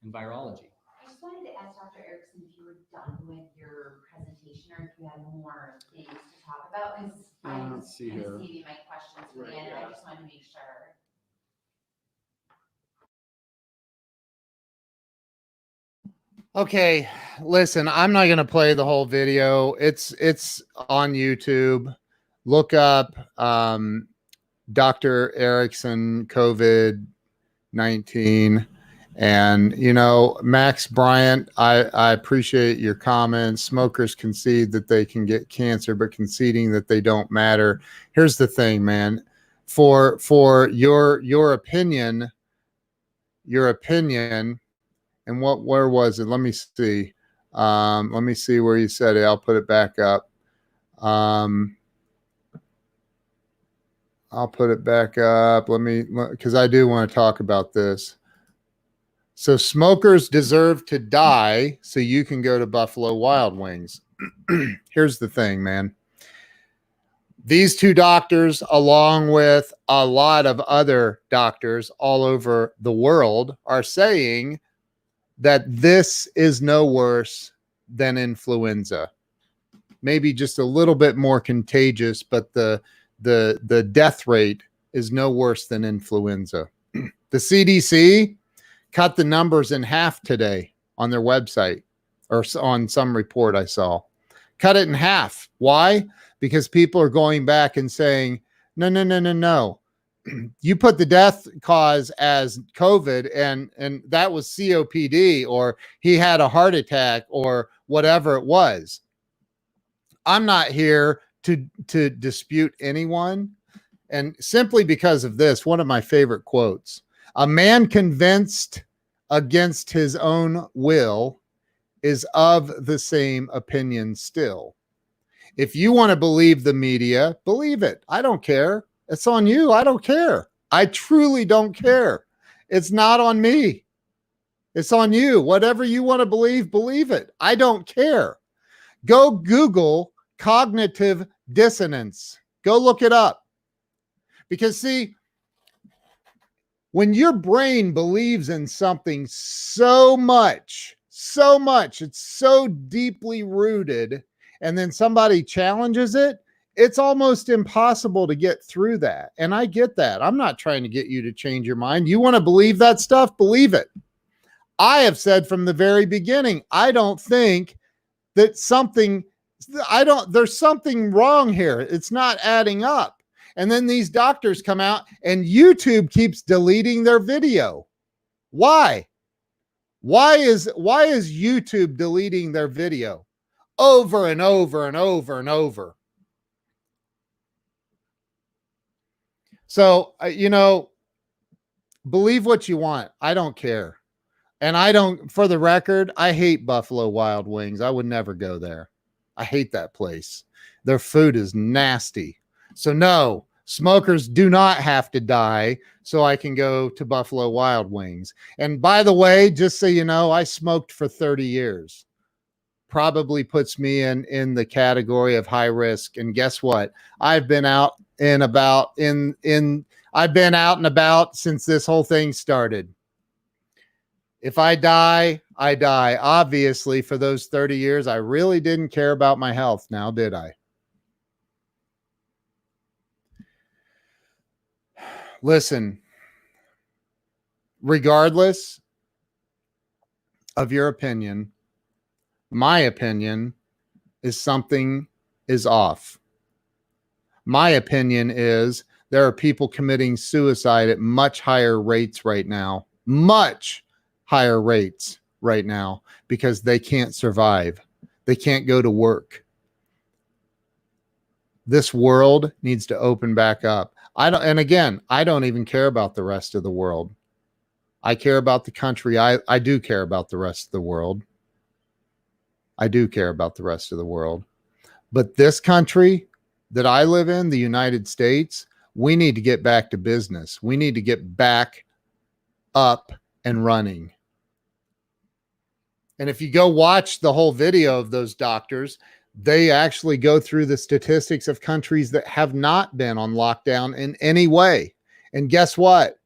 and virology. I just wanted to ask Dr. Erickson if you were done with your presentation or if you had more things to talk about, because I'm let's see kind here. of saving my questions for the Right, end, and yeah. I just wanted to make sure. Okay, listen, I'm not going to play the whole video. It's on YouTube. Look up Dr. Erickson COVID-19. And, Max Bryant, I appreciate your comments. Smokers concede that they can get cancer, but conceding that they don't matter. Here's the thing, man. For your opinion, and where was it? Let me see. Let me see where you said it. I'll put it back up. I'll put it back up. Because I do want to talk about this. So smokers deserve to die so you can go to Buffalo Wild Wings. Here's the thing, man. These two doctors, along with a lot of other doctors all over the world, are saying that this is no worse than influenza. Maybe just a little bit more contagious, but the death rate is no worse than influenza. The CDC cut the numbers in half today on their website, or on some report I saw. Cut it in half. Why? Because people are going back and saying, no. You put the death cause as COVID and that was COPD, or he had a heart attack, or whatever it was. I'm not here to dispute anyone. And simply because of this, one of my favorite quotes: a man convinced against his own will is of the same opinion still. If you want to believe the media, believe it. I don't care. It's on you. I don't care. I truly don't care. It's not on me. It's on you. Whatever you want to believe, believe it. I don't care. Go Google cognitive dissonance. Go look it up. Because see, when your brain believes in something so much, it's so deeply rooted, and then somebody challenges it, it's almost impossible to get through that. And I get that. I'm not trying to get you to change your mind. You want to believe that stuff? Believe it. I have said from the very beginning, I don't think that there's something wrong here. It's not adding up. And then these doctors come out and YouTube keeps deleting their video. Why? Why is YouTube deleting their video over and over and over and over? So, believe what you want. I don't care. And for the record, I hate Buffalo Wild Wings. I would never go there. I hate that place. Their food is nasty. So no, smokers do not have to die so I can go to Buffalo Wild Wings. And by the way, just so you know, I smoked for 30 years. Probably puts me in the category of high risk. And guess what? I've been out and about since this whole thing started. If I die, I die. Obviously, for those 30 years, I really didn't care about my health. Now, did I? Listen, regardless of your opinion, my opinion is something is off. My opinion is there are people committing suicide at much higher rates right now. Much higher rates right now because they can't survive. They can't go to work. This world needs to open back up. And again, I don't even care about the rest of the world. I care about the country. I do care about the rest of the world. I do care about the rest of the world. But this country that I live in, the United States, we need to get back to business. We need to get back up and running. And if you go watch the whole video of those doctors, they actually go through the statistics of countries that have not been on lockdown in any way. And guess what?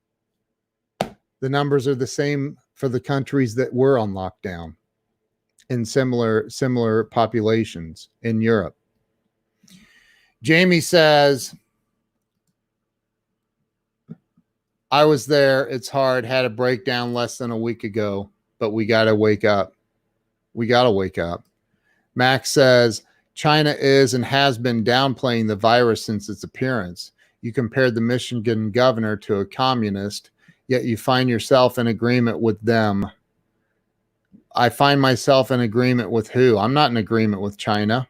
The numbers are the same for the countries that were on lockdown in similar populations in Europe. Jamie says, I was there. It's hard. Had a breakdown less than a week ago, but we got to wake up. We got to wake up. Max says, China is and has been downplaying the virus since its appearance. You compared the Michigan governor to a communist, yet you find yourself in agreement with them. I find myself in agreement with who? I'm not in agreement with China.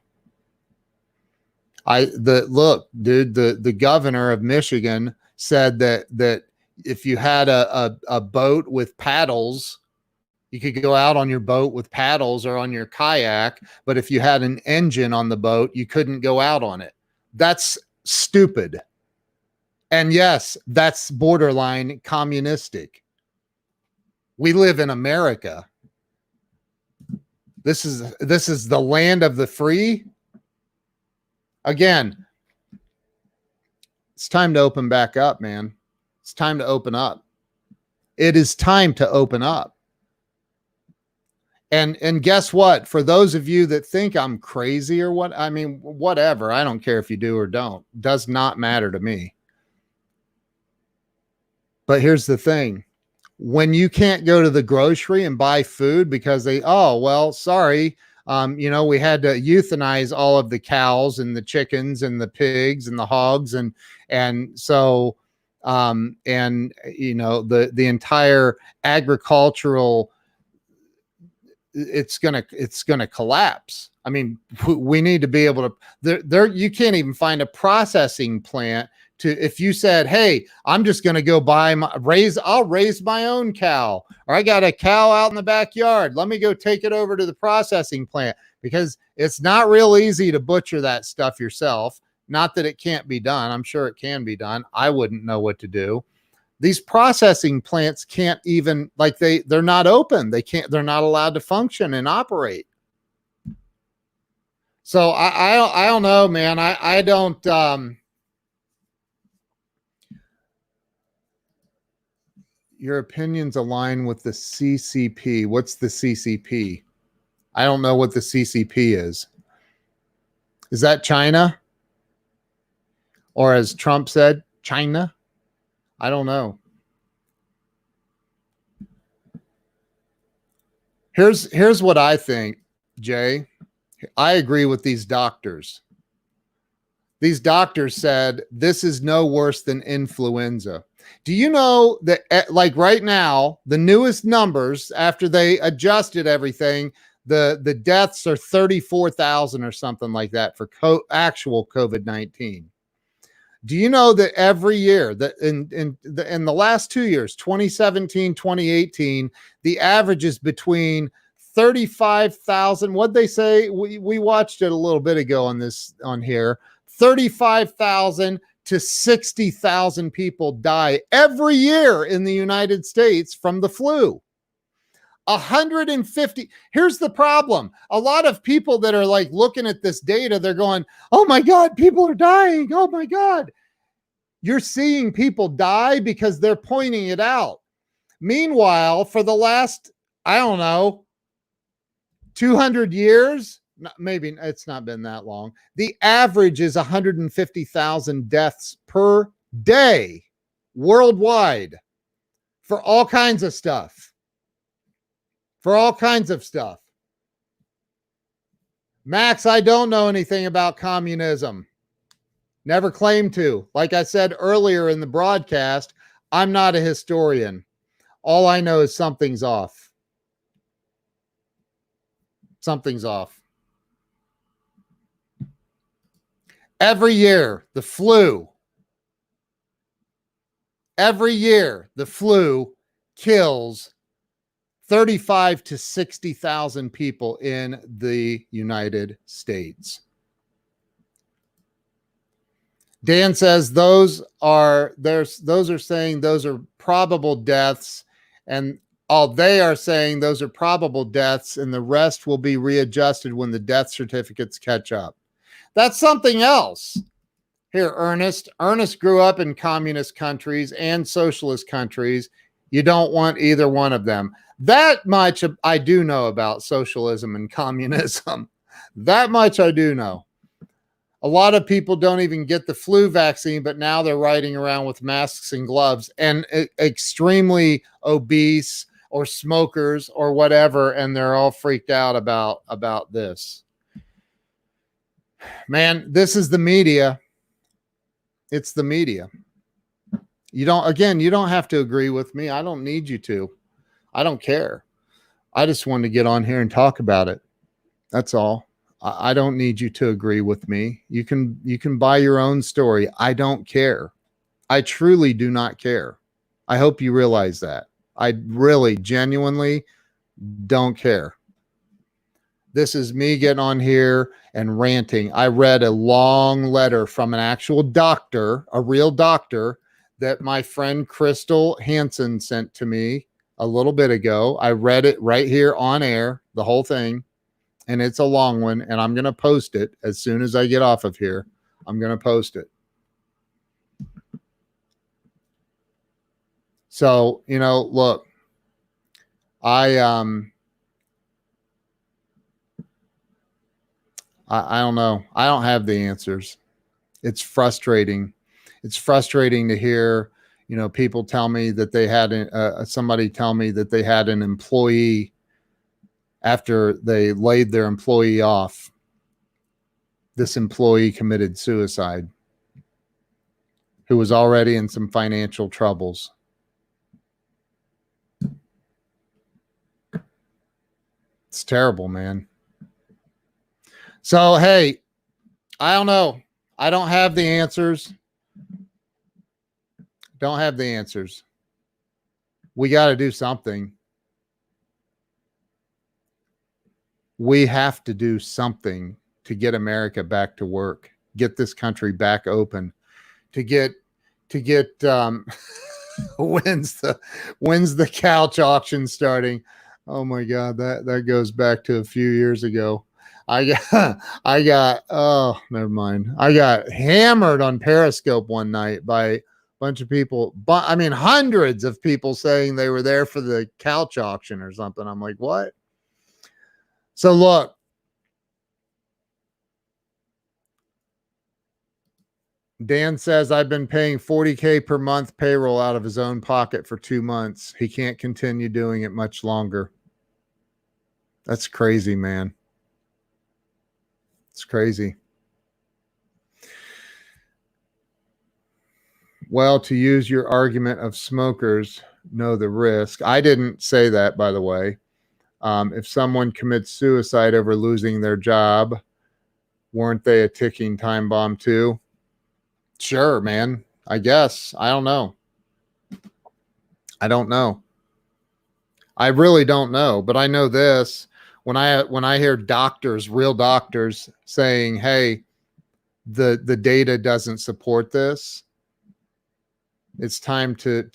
Look, dude, the governor of Michigan said that if you had a boat with paddles, you could go out on your boat with paddles or on your kayak, but if you had an engine on the boat, you couldn't go out on it. That's stupid. And yes, that's borderline communistic. We live in America. This is the land of the free. Again, it's time to open back up, man. It's time to open up. It is time to open up. And guess what? For those of you that think I'm crazy or what, I mean, whatever. I don't care if you do or don't. Does not matter to me. But here's the thing. When you can't go to the grocery and buy food because we had to euthanize all of the cows and the chickens and the pigs and the hogs. The entire agricultural, it's gonna collapse. I mean, we need to be able to, you can't even find a processing plant if you said, hey, I'm just going to go I'll raise my own cow, or I got a cow out in the backyard. Let me go take it over to the processing plant, because it's not real easy to butcher that stuff yourself. Not that it can't be done. I'm sure it can be done. I wouldn't know what to do. These processing plants can't even, they're not open. They're not allowed to function and operate. So I don't know, man. I don't, your opinions align with the CCP. What's the CCP? I don't know what the CCP is. Is that China? Or as Trump said, China? I don't know. Here's what I think, Jay. I agree with these doctors. These doctors said this is no worse than influenza. Do you know that, right now, the newest numbers after they adjusted everything, the deaths are 34,000 or something like that for actual COVID-19. Do you know that every year, that in the last 2 years, 2017, 2018, the average is between 35,000. What'd they say? We watched it a little bit ago on here. 35,000 to 60,000 people die every year in the United States from the flu. 150. Here's the problem. A lot of people that are looking at this data, they're going, oh my God, people are dying. Oh my God. You're seeing people die because they're pointing it out. Meanwhile, for the last, 200 years, maybe it's not been that long, the average is 150,000 deaths per day worldwide for all kinds of stuff. Max, I don't know anything about communism. Never claimed to. Like I said earlier in the broadcast, I'm not a historian. All I know is something's off. Something's off. Every year, the flu, Every year, the flu kills 35 to 60,000 people in the United States. Dan says those are saying those are probable deaths, and all they are saying those are probable deaths, and the rest will be readjusted when the death certificates catch up. That's something else. Here, Ernest. Ernest grew up in communist countries and socialist countries. You don't want either one of them. That much I do know about socialism and communism. That much I do know. A lot of people don't even get the flu vaccine, but now they're riding around with masks and gloves, and extremely obese or smokers or whatever, and they're all freaked out about this. Man, this is the media. It's the media. You don't have to agree with me. I don't need you to. I don't care. I just wanted to get on here and talk about it. That's all. I don't need you to agree with me. You can buy your own story. I don't care. I truly do not care. I hope you realize that. I really genuinely don't care. This is me getting on here and ranting. I read a long letter from an actual doctor, a real doctor, that my friend Crystal Hansen sent to me a little bit ago. I read it right here on air, the whole thing, and it's a long one, and I'm going to post it as soon as I get off of here. I'm going to post it. So, look, I don't know. I don't have the answers. It's frustrating. It's frustrating to hear, people tell me that they had somebody tell me that they had an employee after they laid their employee off. This employee committed suicide, who was already in some financial troubles. It's terrible, man. So, hey, I don't know. I don't have the answers. Don't have the answers. We got to do something. We have to do something to get America back to work, get this country back open, to get when's the couch auction starting? Oh my God, that goes back to a few years ago. Oh, never mind. I got hammered on Periscope one night by a bunch of people, but I mean, hundreds of people saying they were there for the couch auction or something. I'm like, what? So look, Dan says, I've been paying $40K per month payroll out of his own pocket for 2 months. He can't continue doing it much longer. That's crazy, man. It's crazy. Well, to use your argument of smokers know the risk. I didn't say that, by the way. If someone commits suicide over losing their job, weren't they a ticking time bomb too? Sure, man. I guess. I don't know. I don't know. I really don't know, but I know this. When I hear doctors, real doctors saying, hey, the data doesn't support this, it's time to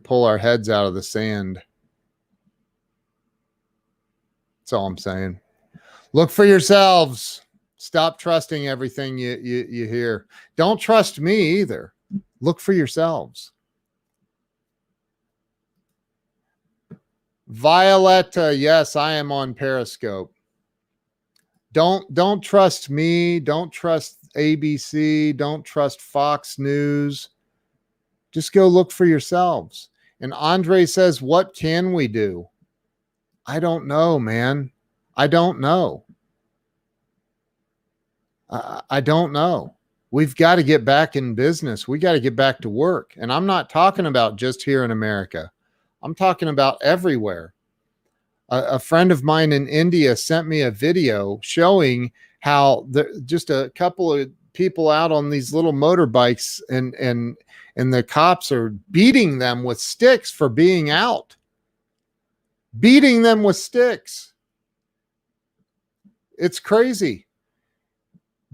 pull our heads out of the sand. That's all I'm saying. Look for yourselves. Stop trusting everything you hear. Don't trust me either. Look for yourselves. Violetta, yes, I am on Periscope. Don't trust me. Don't trust ABC. Don't trust Fox News. Just go look for yourselves. And Andre says, what can we do? I don't know, man. I don't know. I don't know. We've got to get back in business. We got to get back to work. And I'm not talking about just here in America. I'm talking about everywhere. A friend of mine in India sent me a video showing how just a couple of people out on these little motorbikes, and the cops are beating them with sticks for being out. Beating them with sticks. It's crazy.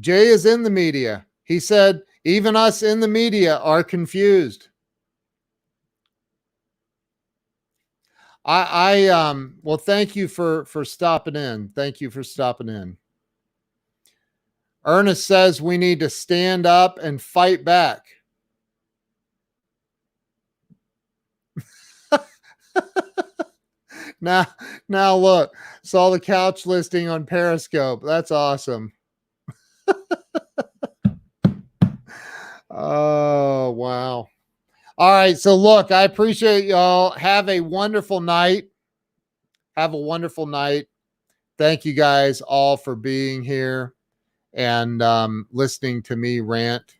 Jay is in the media. He said, even us in the media are confused. Well, thank you for stopping in. Thank you for stopping in. Ernest says we need to stand up and fight back. Now look, saw the couch listing on Periscope. That's awesome. Oh, wow. All right. So look, I appreciate y'all. Have a wonderful night. Have a wonderful night. Thank you guys all for being here and listening to me rant.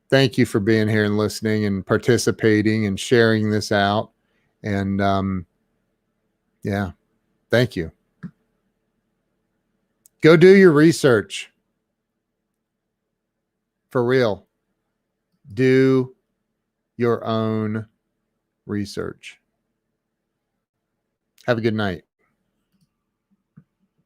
Thank you for being here and listening and participating and sharing this out. And yeah, thank you. Go do your research. For real. Do your own research. Have a good night.